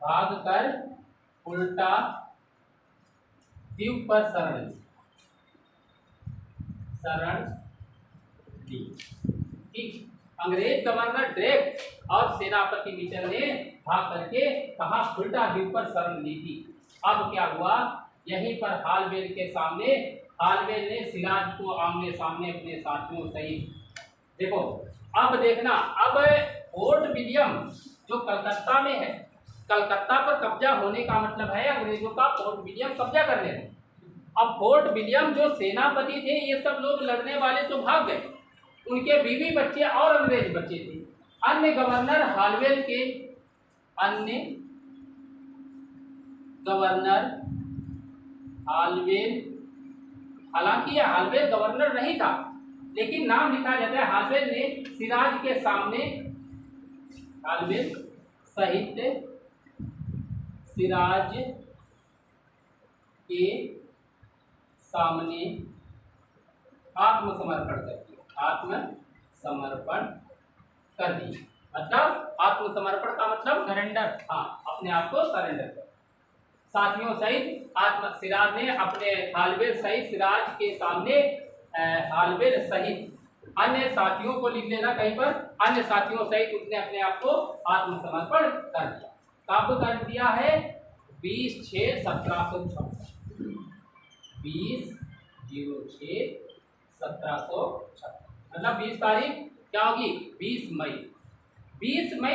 भागकर उल्टा द्वीप पर शरण ली, ठीक। अंग्रेज गवर्नर ड्रेक और सेनापति मिचल ने भाग करके कहा, उल्टा द्वीप पर शरण ली थी। अब क्या हुआ, यहीं पर हालवेल के सामने, हालवेल ने सिराज को आमने सामने अपने साथियों सहित, देखो अब देखना, अब फोर्ट विलियम जो कलकत्ता में है, कलकत्ता पर कब्जा होने का मतलब है अंग्रेजों का फोर्ट विलियम कब्जा कर लेना। अब फोर्ट विलियम जो सेनापति थे, ये सब लोग लड़ने वाले तो भाग गए, उनके बीवी बच्चे और अंग्रेज बच्चे थे। अन्य गवर्नर हालवेल के, अन्य गवर्नर हालवेल, हालांकि यह हालवेल गवर्नर नहीं था, लेकिन नाम लिखा जाता है, हालवेल ने सिराज के सामने, हालवेल सहित सिराज के सामने आत्मसमर्पण कर दिया, आत्मसमर्पण कर दिया। मतलब आत्मसमर्पण का मतलब सरेंडर, हाँ, अपने आप को सरेंडर कर। साथियों सहित सिराज ने अपने हालवेल सहित सिराज के सामने, हालवेल सहित अन्य साथियों को लिख लेना कहीं पर, अन्य साथियों सहित उसने अपने आप को आत्मसमर्पण कर दिया। कब कर दिया है, 20/6/1756, 20/06/1756, मतलब 20 तारीख क्या होगी, 20 मई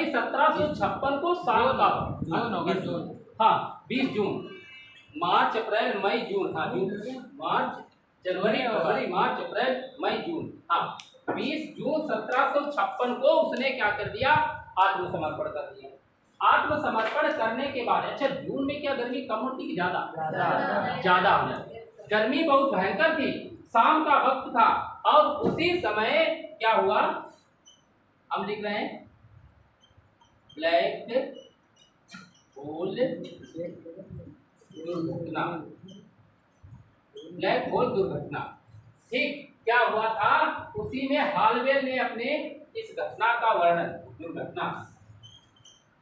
1756 को साल का, हाँ 20 जून, मार्च अप्रैल मई जून, हाँ जून, मार्च जनवरी फरवरी मार्च अप्रैल मई जून, हाँ 20 जून 1756 को उसने क्या कर दिया, आत्मसमर्पण कर दिया। आत्मसमर्पण करने के बाद, अच्छा जून में क्या गर्मी कम होती कि ज्यादा हो जाती है, गर्मी बहुत भयंकर थी, शाम का वक्त था और उसी समय क्या हुआ, हम लिख रहे हैं ब्लैक होल दुर्घटना, ब्लैक होल दुर्घटना। ठीक, क्या हुआ था, उसी में हालवेल ने अपने इस घटना का वर्णन, दुर्घटना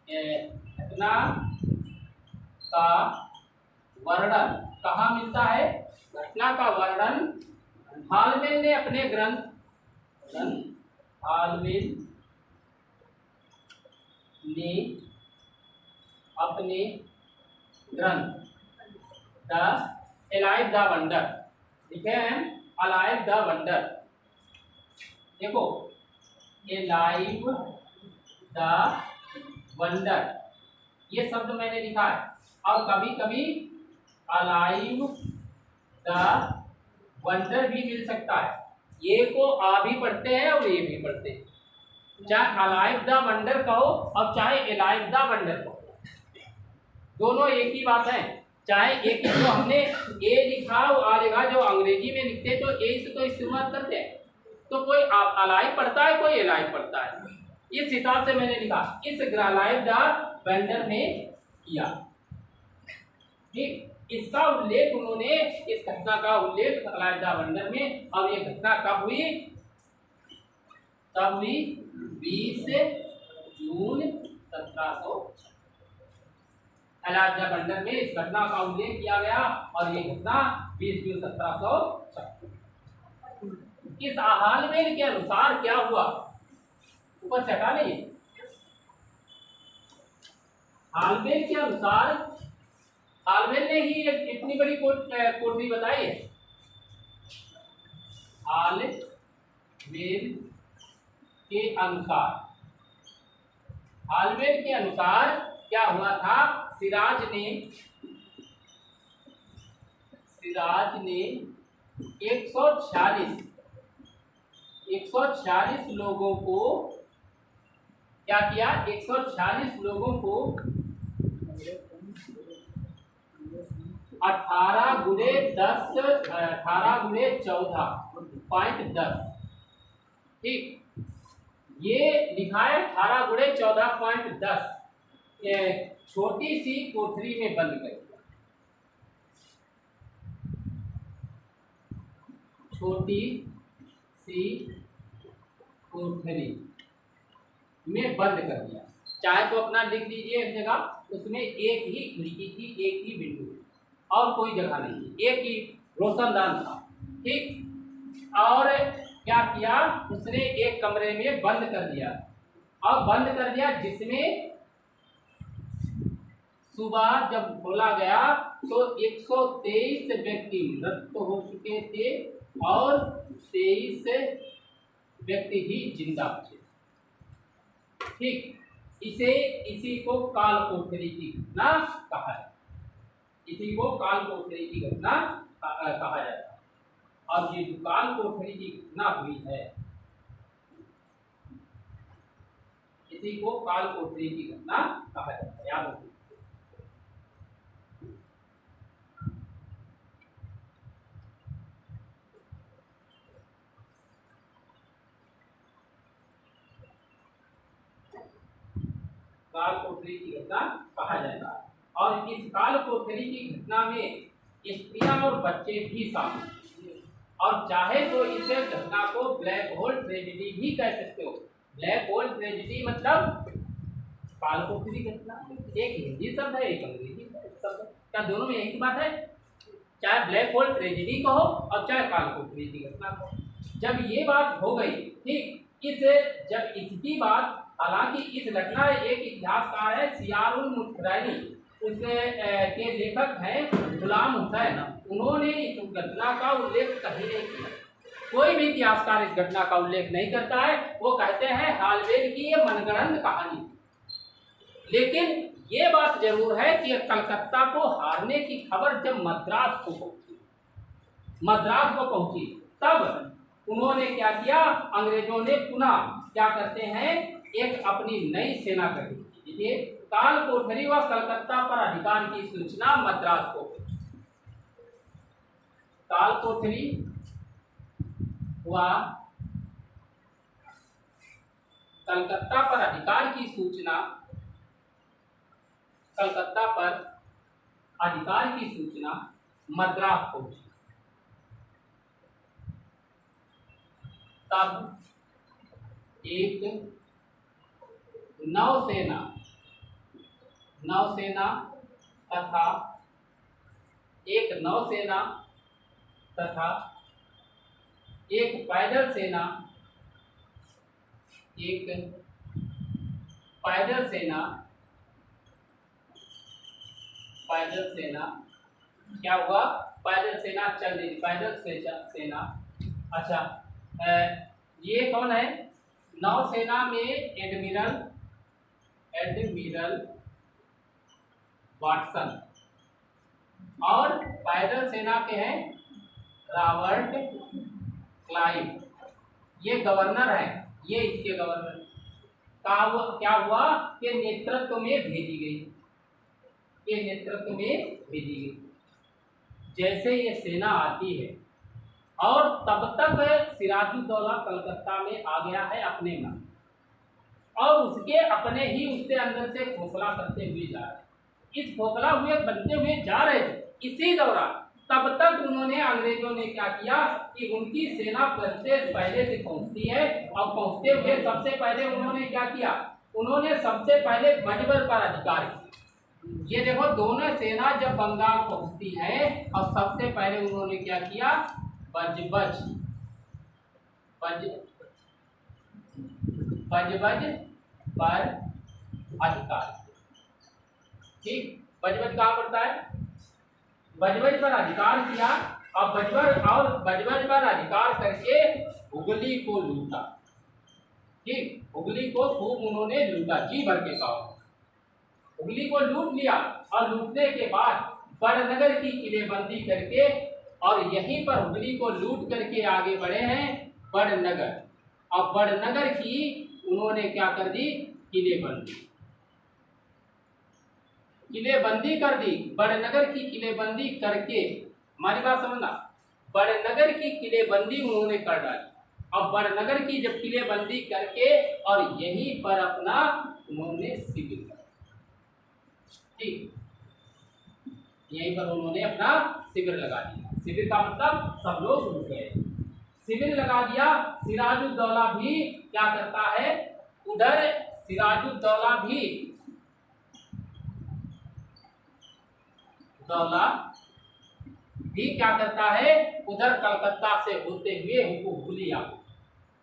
घटना का वर्णन कहाँ मिलता है, घटना का वर्णन हालवेल ने अपने ग्रंथ, हालवेल ने अपने ग्रंथ द अलाइव द वंडर, लिखे हैं अलाइव द वंडर, देखो अलाइव द वंडर ये शब्द मैंने लिखा है, और कभी कभी अलाइव द वंडर भी मिल सकता है, ये को आ भी पढ़ते हैं और ये भी पढ़ते हैं, चाहे अलाइव द वंडर कहो और चाहे अलाइव द वंडर कहो, दोनों एक ही बात है। चाहे एक ही, जो हमने ए लिखा और आ लिखा, जो अंग्रेजी में लिखते तो ए से तो इस्तेमाल करते हैं, तो कोई अलाइव पढ़ता है कोई अलाइव पढ़ता है, इस हिसाब से मैंने लिखा, इस अलाइव द वंडर में किया। ठीक, इसका उल्लेख उन्होंने, इस घटना का उल्लेख अलाइव द वंडर में, और ये घटना कब हुई, तब हुई 20 जून 1700 अलाइव द वंडर में इस घटना का उल्लेख किया गया, और ये घटना 20 जून 1700। इस हालवेल के अनुसार क्या हुआ, ऊपर से हटा नहीं, हालवेल के अनुसार, हालवेल ने ही इतनी बड़ी कोटरी बताई है, हालवेल के अनुसार, हालवेल के अनुसार क्या हुआ था, सिराज ने 146 लोगों को क्या किया, 146 लोगों को 18×14.10, ठीक, ये लिखा है 18×14.10, छोटी सी कोठरी में बंद कर दिया, छोटी सी कोठरी में बंद कर दिया, चाहे तो अपना लिख दीजिए एक जगह, उसमें एक ही खिड़की थी, एक ही विंडो और कोई जगह नहीं थी, एक ही रोशनदान था, ठीक, और क्या किया उसने, एक कमरे में बंद कर दिया, और बंद कर दिया जिसमें सुबह जब खोला गया तो 123 व्यक्ति मृत हो चुके थे और 23 व्यक्ति ही जिंदा बचे, ठीक, इसी को काल कोठरी की घटना कहा है, इसी को काल कोठरी की घटना कहा जाता है, और ये जो काल कोठरी की घटना हुई है, इसी को काल कोठरी की घटना कहा जाता है, याद रखिए। काल कोठरी की घटना कहा जाता है, और इस काल कोठरी की घटना में स्त्रियां और बच्चे भी शामिल, और चाहे तो इस घटना को ब्लैक होल ट्रेजेडी भी कह सकते हो। ब्लैक होल ट्रेजेडी मतलब काल कोठरी घटना, एक हिंदी शब्द है एक अंग्रेजी शब्द, क्या दोनों में एक बात है, चाहे ब्लैक होल ट्रेजेडी कहो और चाहे काल कोठरी की घटना कहो। जब ये बात हो गई, ठीक, जब इसकी बात, हालांकि इस घटना, एक इतिहासकार है सियारुल मुखरैनी, उसके के लेखक हैं गुलाम हुसैन, उन्होंने इस घटना का उल्लेख कहीं नहीं किया, कोई भी इतिहासकार इस घटना का उल्लेख नहीं करता है, वो कहते हैं हालवेल की ये मनगढ़ंत कहानी। लेकिन ये बात जरूर है कि कलकत्ता को हारने की खबर जब मद्रास को पहुंची तब उन्होंने क्या किया, अंग्रेजों ने पुनः क्या करते हैं, एक अपनी नई सेना गठित की, देखिए काल कोठरी व कलकत्ता पर अधिकार की सूचना मद्रास को, तालकोठरी व कलकत्ता पर अधिकार की सूचना, कलकत्ता पर अधिकार की सूचना मद्रास पहुंची। तब एक नौसेना तथा एक पैदल सेना क्या हुआ, पैदल सेना चल रही, सेना। अच्छा, ये कौन है, नौसेना में एडमिरल वाटसन और पैदल सेना के हैं रॉबर्ट क्लाइव। ये गवर्नर है, ये इसके गवर्नर क्या हुआ कि नेतृत्व में भेजी गई। जैसे ये सेना आती है और तब तक सिराजुद्दौला कलकत्ता में आ गया है अपने मन, और उसके अपने ही उससे अंदर से खोखला करते हुए जा रहे, इस खोखला हुए बनते हुए जा रहे थे। इसी दौरान तब तक उन्होंने, अंग्रेजों ने क्या किया कि उनकी सेना पहले से पहुंचती है, और पहुंचते हुए सबसे पहले उन्होंने क्या किया, उन्होंने सबसे पहले बजबर पर अधिकार किया। ये देखो, दोनों सेना जब बंगाल पहुंचती है और सबसे पहले उन्होंने क्या किया, बजबज पर अधिकार। ठीक, बजबज कहाँ पड़ता है, बजबज पर अधिकार किया। अब बजबज पर अधिकार करके हुगली को लूटा। ठीक, हुगली को खूब उन्होंने लूटा, जी भर के कहा, हुगली को लूट लिया। और लूटने के बाद बड़नगर की किलेबंदी करके, और यहीं पर हुगली को लूट करके आगे बढ़े हैं बड़नगर। और बड़नगर की उन्होंने क्या कर दी, किलेबंदी कर दी। बड़नगर की किलेबंदी करके, हमारी बात समझना, बड़नगर की किलेबंदी उन्होंने कर डाली। अब बड़नगर की जब किलेबंदी करके और यहीं पर अपना उन्होंने शिविर कर, ठीक, यहीं पर उन्होंने अपना शिविर लगा दिया। शिविर का मतलब सब लोग रुक गए, शिविर लगा दिया। सिराजुद्दौला भी क्या करता है, उधर सिराजुद्दौला भी क्या करता है, उधर कलकत्ता से होते हुए हुगली आ,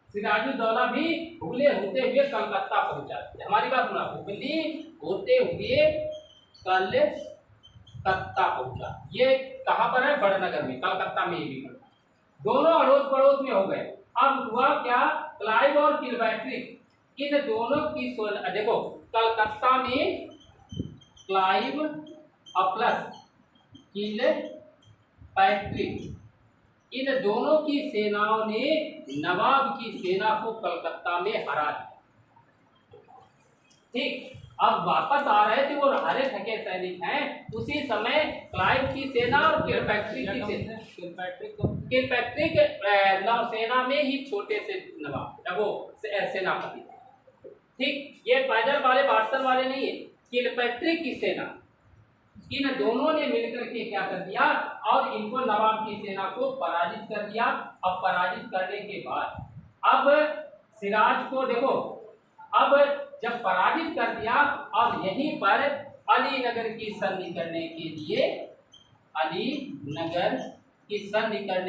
सिराजुद्दौला भी हुगली होते हुए कलकत्ता पहुंचा। हमारी बात सुना, हुगली होते हुए कलकत्ता पहुंचा। ये कहाँ पर है, बड़नगर में, कलकत्ता में। ये भी दोनों अड़ोस पड़ोस में हो गए। अब हुआ क्या, क्लाइव और किलपैट्रिक, इन दोनों की देखो, कलकत्ता में क्लाइव और प्लस किलपैट्रिक, इन दोनों की सेनाओं ने नवाब की सेना को कलकत्ता में हरा दिया। ठीक, अब वापस आ रहे थे, वो हरे थके सैनिक हैं। उसी समय क्लाइव की सेना और किलपैट्रिक की सेना, किलपैट्रिक नौसेना में ही छोटे से नवाब, वो सेनापति। ठीक, ये पैदल वाले वाटसन वाले नहीं है, किलपैट्रिक की सेना, इन दोनों ने मिलकर के क्या कर दिया, और इनको नवाब की सेना को पराजित कर दिया। अब पराजित करने के बाद अब सिराज को देखो, अब जब पराजित कर दिया, और यहीं पर अलीनगर की संधि करने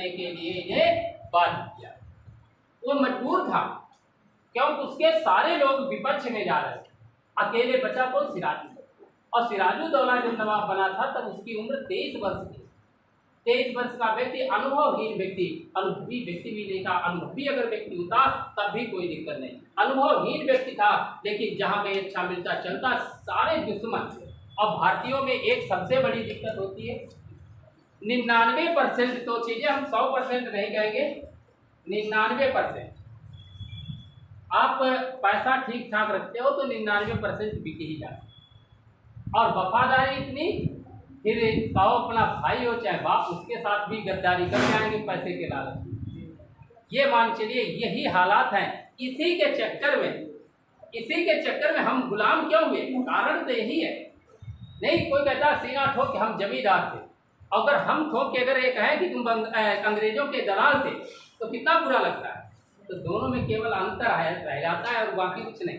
के लिए, इन्हें बाध्य किया। वो मजबूर था, क्योंकि उसके सारे लोग विपक्ष में जा रहे थे, अकेले बचा तो सिराजुद्दौला। और सिराजुद्दौला जब नवाब बना था तब उसकी उम्र 23 वर्ष थी। 23 वर्ष का व्यक्ति, अनुभवी व्यक्ति भी नहीं था। अनुभवी अगर व्यक्ति होता तब भी कोई दिक्कत नहीं, अनुभवहीन व्यक्ति था। लेकिन जहाँ पे अच्छा मिलता चलता, सारे दुश्मन। और भारतीयों में एक सबसे बड़ी दिक्कत होती है, 99% तो चीजें, हम 100% नहीं कहेंगे, 99% आप पैसा ठीक ठाक रखते हो तो 99% बिक ही जाता। और वफादारी इतनी फिर कहो अपना भाई हो चाहे बाप, उसके साथ भी गद्दारी कर जाएंगे पैसे के लालच में। ये मान चलिए यही हालात हैं। इसी के चक्कर में हम गुलाम क्यों हुए? कारण तो यही है। नहीं कोई कहता सीना ठोक के हम जमींदार थे, अगर हम ठोक के अगर ये कहें कि तुम अंग्रेजों के दलाल थे तो कितना बुरा लगता है। तो दोनों में केवल अंतर है रह जाता है और बाकी कुछ नहीं।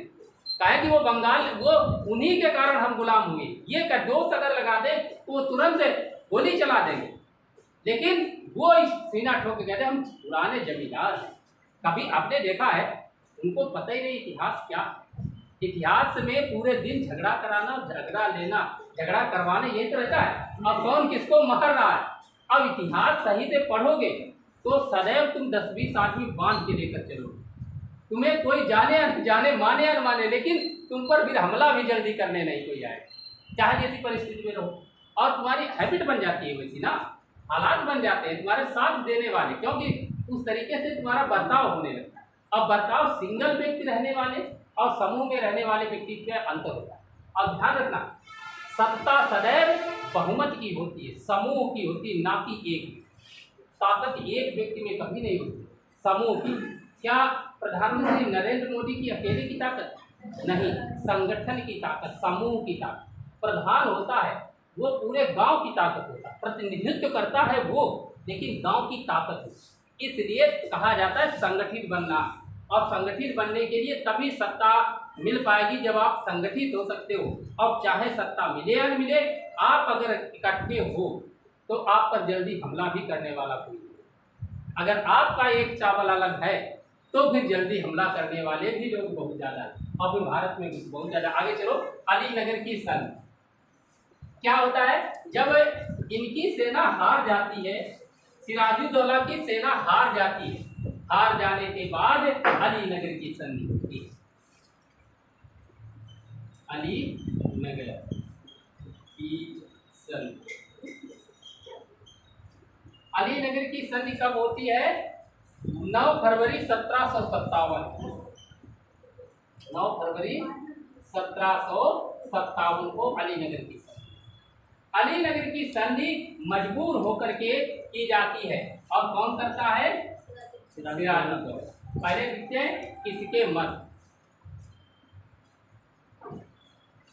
कहे कि वो बंगाल, वो उन्हीं के कारण हम गुलाम हुए, ये का दोष अगर लगा दे तो वो तुरंत गोली चला देंगे, लेकिन वो इस सीना ठोक के कहते हम पुराने जमींदार हैं। कभी आपने देखा है? उनको पता ही नहीं इतिहास क्या है। इतिहास में पूरे दिन झगड़ा कराना, झगड़ा लेना, झगड़ा करवाना यही तो रहता है। अब कौन किसको मार रहा है? अब इतिहास सही से पढ़ोगे तो सदैव तुम 10-20 आदमी बांध के लेकर चलोगे। तुम्हें कोई जाने या जाने, माने या न माने, लेकिन तुम पर फिर हमला भी जल्दी करने नहीं कोई आए, चाहे जैसी परिस्थिति में रहो। और तुम्हारी हैबिट बन जाती है वैसी ना, हालात बन जाते हैं तुम्हारे साथ देने वाले, क्योंकि उस तरीके से तुम्हारा बर्ताव होने लगता है। अब बर्ताव सिंगल व्यक्ति रहने वाले और समूह में रहने वाले व्यक्ति के अंतर होता है। अब ध्यान रखना, सत्ता सदैव बहुमत की होती है, समूह की होती है, ना कि एक। ताकत एक व्यक्ति में कभी नहीं होती, समूह की। क्या प्रधानमंत्री नरेंद्र मोदी की अकेले की ताकत? नहीं, संगठन की ताकत, समूह की ताकत। प्रधान होता है वो पूरे गांव की ताकत होता है, प्रतिनिधित्व करता है वो, लेकिन गांव की ताकत है। इसलिए कहा जाता है संगठित बनना, और संगठित बनने के लिए तभी सत्ता मिल पाएगी जब आप संगठित हो सकते हो। अब चाहे सत्ता मिले या न मिले, आप अगर इकट्ठे हो तो आप पर जल्दी हमला भी करने वाला कोई नहीं। अगर आपका एक चावल अलग है तो फिर जल्दी हमला करने वाले भी लोग बहुत ज़्यादा हैं, और फिर भारत में भी बहुत ज़्यादा। आगे चलो, अलीनगर की संधि क्या होता है? जब इनकी सेना हार जाती है, सिराजुद्दौला की सेना हार जाती है, हार जाने के बाद अलीनगर की संधि होती है। अलीनगर की संधि, अलीनगर की संधि कब होती है? 9 फरवरी 1757। 9 फरवरी 1757 को अलीनगर की संधि। अलीनगर की संधि मजबूर होकर के की जाती है, और कौन करता है? सिराजुद्दौला। पहले लिखते हैं किसके मत,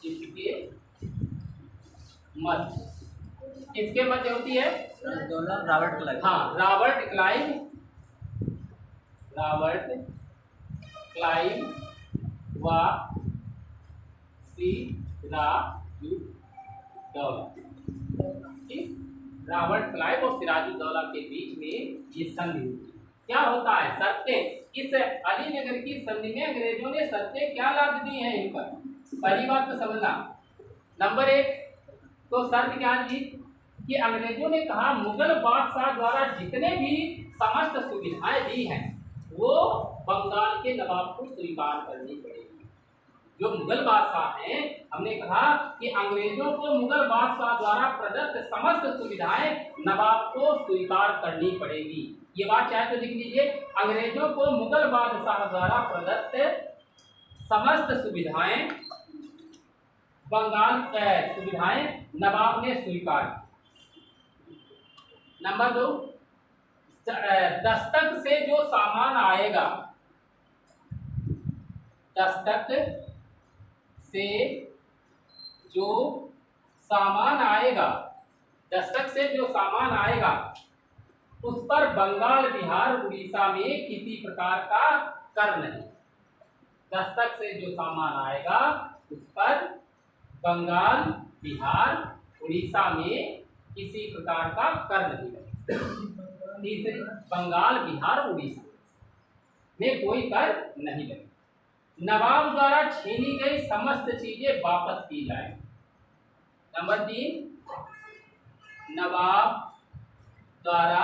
किसके मत, किसके मत होती है? Robert Clive. हाँ, रॉबर्ट क्लाइव, रॉबर्ट क्लाइव व सिराजुद्दौला, रॉबर्ट क्लाइव और सिराजुद्दौला के बीच में ये संधि हुई। क्या होता है? शर्तें। इस अलीनगर की संधि में अंग्रेजों ने शर्तें क्या लाद दी हैं इन पर? पहली बात तो समझना। नंबर 1 तो शर्त क्या थी कि अंग्रेजों ने कहा मुगल बादशाह द्वारा जितने भी समस्त सुविधाएं दी हैं वो बंगाल के नवाब को स्वीकार करनी पड़ेगी। जो मुगल बादशाह हैं, हमने कहा कि अंग्रेजों को मुगल बादशाह द्वारा प्रदत्त समस्त सुविधाएं नवाब को स्वीकार करनी पड़ेगी। ये बात चाहे तो लिख लीजिए, अंग्रेजों को मुगल बादशाह द्वारा प्रदत्त समस्त सुविधाएं बंगाल सुविधाएं नवाब ने स्वीकार। नंबर 2, दस्तक से जो सामान आएगा, दस्तक से जो सामान आएगा, दस्तक से जो सामान आएगा उस पर बंगाल, बिहार, उड़ीसा में किसी प्रकार का कर नहीं। दस्तक से जो सामान आएगा उस पर बंगाल, बिहार, उड़ीसा में किसी प्रकार का कर नहीं लगेगा। तीसरी, बंगाल, बिहार, उड़ीसा में कोई कर नहीं लगेगा। नवाब द्वारा छीनी गई समस्त चीजें वापस की जाए। नंबर 3, नवाब द्वारा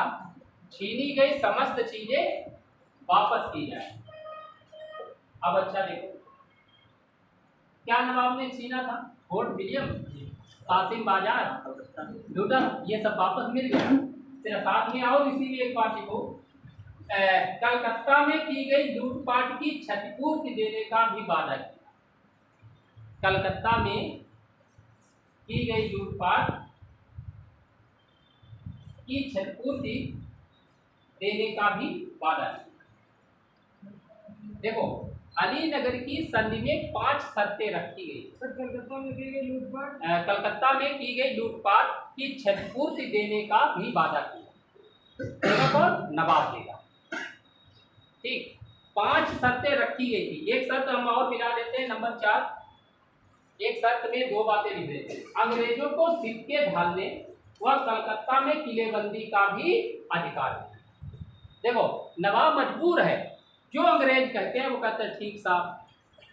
छीनी गई समस्त चीजें वापस की जाए। अब अच्छा देखो, क्या नवाब ने छीना था? फोर्ट विलियम, कासिम बाजार, लूटन, ये सब वापस मिल गया। सिर्फ साथ में आओ, इसीलिए एक बात देखो, कलकत्ता में की गई लूटपाट की क्षतिपूर्ति देने का भी वादा किया। कलकत्ता में की गई लूटपाट की क्षतिपूर्ति देने का भी वादा किया। देखो अलीनगर की संधि में 5 शर्तें रखी गई। सर कलकत्ता में की गई लूटपाट, कलकत्ता में की गई लूटपाट की क्षतिपूर्ति देने का भी वादा किया। देगा कौन? नवाब देगा। ठीक, 5 शर्तें रखी गई थी। एक शर्त हम और मिला देते हैं, नंबर 4। एक शर्त में 2 बातें लिख देते हैं। अंग्रेजों को सिक्के ढालने व कलकत्ता में किलेबंदी का भी अधिकार है। देखो नवाब मजबूर है, जो अंग्रेज कहते हैं वो कहते हैं ठीक साहब,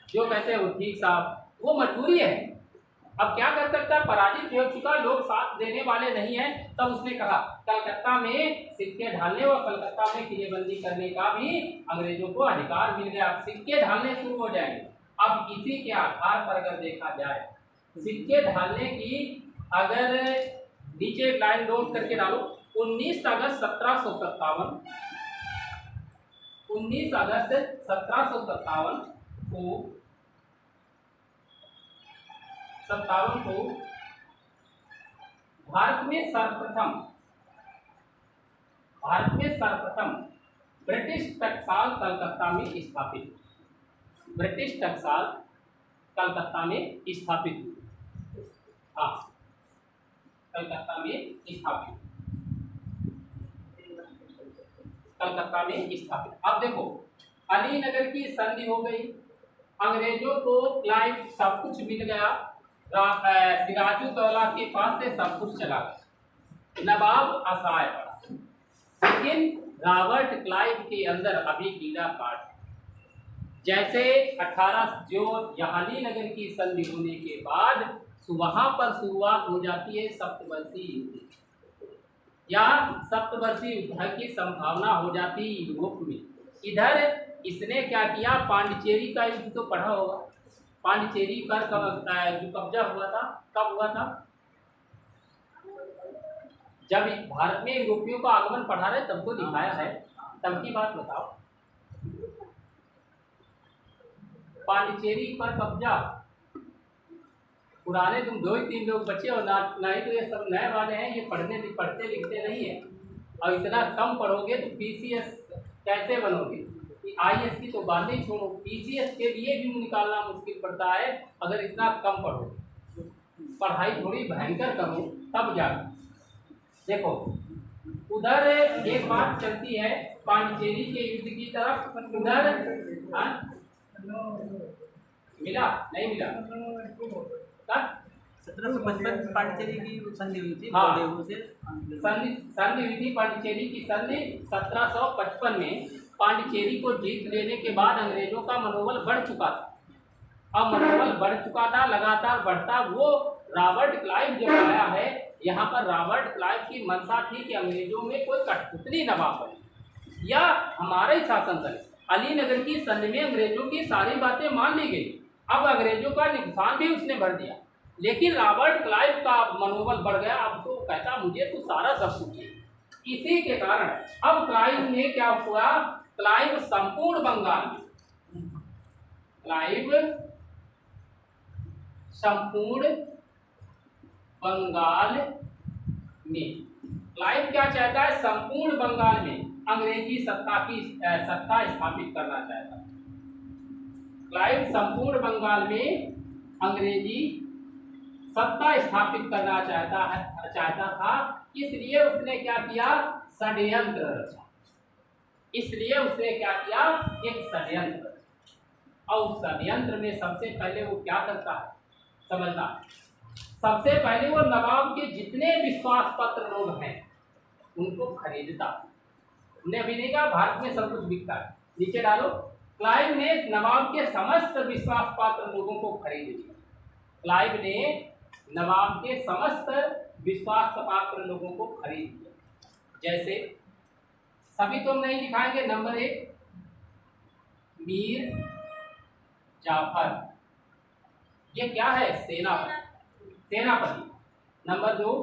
जो कहते हैं वो ठीक साहब, वो मजबूरी है। अब क्या कर सकता है, पराजित हो चुका, लोग साथ देने वाले नहीं हैं, तब उसने कहा कलकत्ता में सिक्के ढालने और कलकत्ता में किलेबंदी करने का भी अंग्रेजों को अधिकार मिल गया। अब सिक्के ढालने शुरू हो जाएंगे। अब इसी के आधार पर अगर देखा जाए सिक्के ढालने की, अगर नीचे एक लाइन नोट करके डालो, 19 अगस्त 1757 19 अगस्त 1757 को भारत में सर्वप्रथम ब्रिटिश टकसाल कलकत्ता में स्थापित, ब्रिटिश टकसाल कलकत्ता में स्थापित हुई। हाँ, कलकत्ता में स्थापित, कलकत्ता में स्थापित। अब देखो अलीनगर की संधि हो गई, अंग्रेजों को क्लाइव सब कुछ मिल गया, सिराजुद्दौला के पास से सब कुछ चला गया, नवाब असहाय पड़ा। लेकिन रॉबर्ट क्लाइव के अंदर अभी कीड़ा काट, जैसे 18 जो अलीनगर की संधि होने के बाद वहां पर शुरुआत हो जाती है सप्तवर्षीय युद्ध, या सप्तवर्षीय युद्ध की संभावना हो जाती है यूरोप में। इधर इसने क्या किया, पांडिचेरी का युद्ध तो पढ़ा होगा, पांडिचेरी पर जो कब्जा हुआ था, कब हुआ था? जब भारत में यूरोपियों का आगमन पढ़ा रहे तब तो दिखाया है, तब की बात बताओ। पांडिचेरी पर कब्जा, पुराने तुम 2-3 लोग बचे हो ना, नहीं तो ये सब नए वाले हैं, ये पढ़ते लिखते नहीं है, और इतना कम पढ़ोगे तो पीसीएस कैसे बनोगे? आईएएस की तो बात नहीं छोड़ो, पीसीएस के लिए भी निकालना मुश्किल पड़ता है अगर इतना कम पढ़ो। पढ़ाई थोड़ी भयंकर करो तब जाकर। देखो उधर एक बात चलती है पांडिचेरी के युद्ध की तरफ, उधर मिला नहीं मिला? 1755 पांडिचेरी की संधि हुई थी। हाँ, संधि हुई थी पांडिचेरी की संधि 1755 में। पांडिचेरी को जीत लेने के बाद अंग्रेजों का मनोबल बढ़ चुका था। अब मनोबल बढ़ चुका था, लगातार बढ़ता, वो रॉबर्ट क्लाइव जब आया है यहाँ पर, रॉबर्ट क्लाइव की मंशा थी कि अंग्रेजों में कोई कठपुतली नवाब बने या हमारे शासन चले। अलीनगर की संधि में अंग्रेजों की सारी बातें मान ली गई, अब अंग्रेजों का नुकसान भी उसने भर दिया, लेकिन रॉबर्ट क्लाइव का मनोबल बढ़ गया। अब तो कहता मुझे तो सारा सब कुछ है। इसी के कारण अब क्लाइव ने क्या हुआ, क्लाइव संपूर्ण बंगाल में, क्लाइव संपूर्ण बंगाल में, क्लाइव क्या चाहता है, संपूर्ण बंगाल में अंग्रेजी सत्ता स्थापित करना चाहता है। क्लाइव संपूर्ण बंगाल में अंग्रेजी सत्ता स्थापित करना चाहता था, इसलिए उसने क्या किया, षड्यंत्र रचा। इसलिए उसने क्या किया, एक षड्यंत्र। और षड्यंत्र में सबसे पहले वो क्या करता है, समझता है, सबसे पहले वो नवाब के जितने विश्वास पात्र लोग हैं उनको खरीदता। उन्हें अभी नहीं कहा भारत में सब कुछ बिकता है, नीचे डालो। क्लाइव ने नवाब के समस्त विश्वास पात्र लोगों को खरीद लिया। क्लाइव ने नवाब के समस्त विश्वास पात्र लोगों को खरीद लिया। जैसे सभी तो हम नहीं दिखाएंगे। नंबर 1 मीर जाफर, ये क्या है, सेनापति। नंबर 2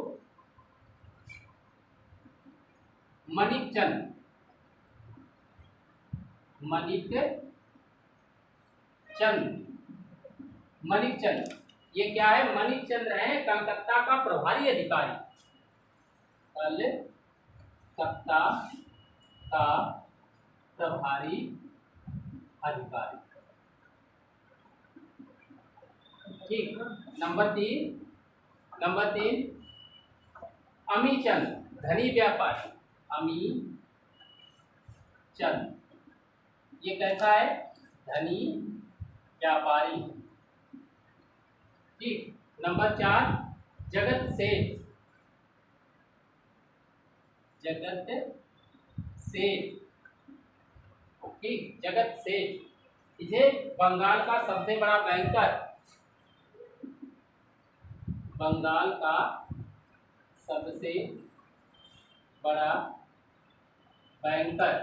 मणिकचंद, मणिकचंद, ये क्या है, मणिकचंद है कलकत्ता का प्रभारी अधिकारी, सत्ता का प्रभारी अधिकारी। ठीक। नंबर तीन अमीचंद धनी व्यापारी। अमीचंद ये कैसा है? धनी व्यापारी। ठीक। नंबर 4 जगत सेठ। ठीक, जगत सेठ इसे बंगाल का सबसे बड़ा बैंकर, बंगाल का सबसे बड़ा बैंकर।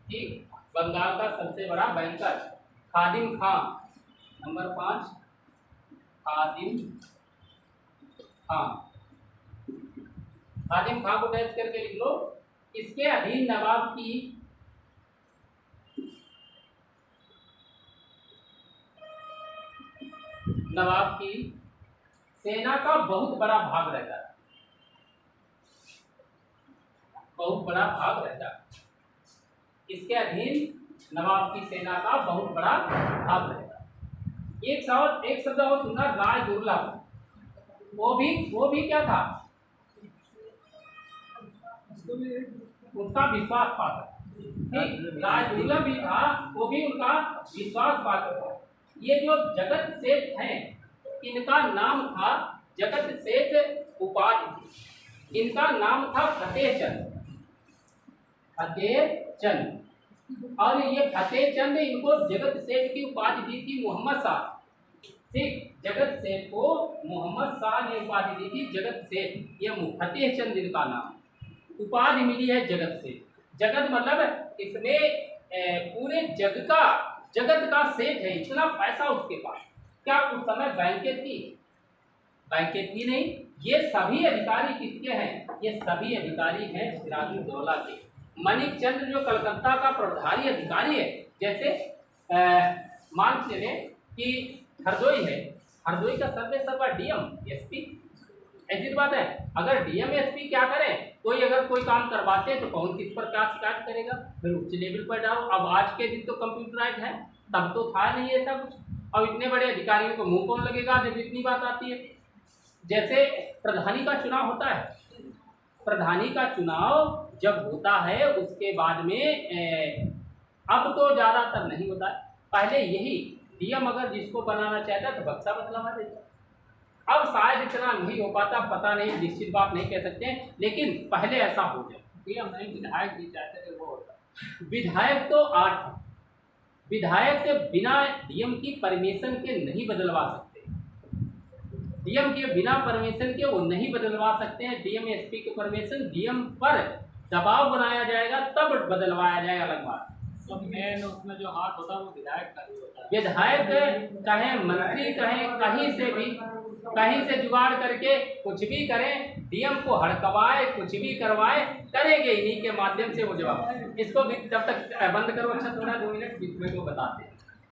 ठीक, बंगाल का सबसे बड़ा बैंकर। खादिम खां। नंबर 5 खादिम खां। खादिम खां को टैच करके लिख लो। इसके अधीन नवाब की सेना का बहुत बड़ा भाग रहता है, बहुत बड़ा भाग रहता है। इसके अधीन नवाब की सेना का बहुत बड़ा भाग रहता है। एक शब्द और सुनना, राय दुर्लभ। वो भी क्या था? उसका विश्वास पात्र। ठीक, राय दुर्लभ भी था, वो भी उनका विश्वास पात्र था। ये जो जगत सेठ हैं, इनका नाम था जगत सेठ उपाधि। इनका नाम था फतेहचंद। और ये फतेहचंद इनको जगत सेठ की उपाधि दी थी मोहम्मद शाह। ठीक, जगत सेठ को मोहम्मद शाह ने उपाधि दी थी जगत सेठ। ये फतेहचंद इनका नाम, उपाधि मिली है जगत सेठ। जगत मतलब इसमें पूरे जगत का सेठ है, इतना पैसा उसके पास। क्या उस समय बैंकें थी नहीं। ये सभी अधिकारी किसके हैं? ये सभी अधिकारी हैं सिराजुद्दौला के। मणिक चंद्र जो कलकत्ता का प्रभारी अधिकारी है, जैसे मान चलें कि हरदोई है, हरदोई का सर्वा डीएम एसपी। ऐसी बात है, अगर डीएम एसपी क्या करें, अगर कोई काम करवाते हैं तो कौन किस पर क्या शिकायत करेगा? फिर उच्च लेवल पर डालो। अब आज के दिन तो कंप्यूटराइज है, तब तो था नहीं ऐसा कुछ। और इतने बड़े अधिकारियों को मुंह कौन लगेगा जब इतनी बात आती है? जैसे प्रधानी का चुनाव होता है, प्रधानी का चुनाव जब होता है उसके बाद में अब तो ज़्यादातर नहीं होता है, पहले यही डीएम अगर जिसको बनाना चाहता तो बक्सा बदलवा देता। अब शायद इतना नहीं हो पाता, पता नहीं, निश्चित बात नहीं कह सकते, लेकिन पहले ऐसा हो जाए। डीएम नहीं, विधायक भी चाहते थे वो होता। विधायक तो 8, विधायक से बिना डीएम की परमिशन के नहीं बदलवा सकते। डीएम के बिना परमिशन के वो नहीं बदलवा सकते हैं। डीएम एसपी के परमिशन, डीएम पर दबाव बनाया जाएगा तब बदलवाया जाएगा, अलग बात। सब मेन उसमें जो हाथ होता है वो विधायक का ही होता है। विधायक कहें, मंत्री कहें, कहीं से जुगाड़ करके कुछ भी करें, डीएम को हड़कवाए, कुछ भी करवाए, करेंगे इन्हीं के माध्यम से वो जवाब। इसको भी जब तक बंद करो, अच्छा थोड़ा 2 मिनट बीच में को बताते हैं।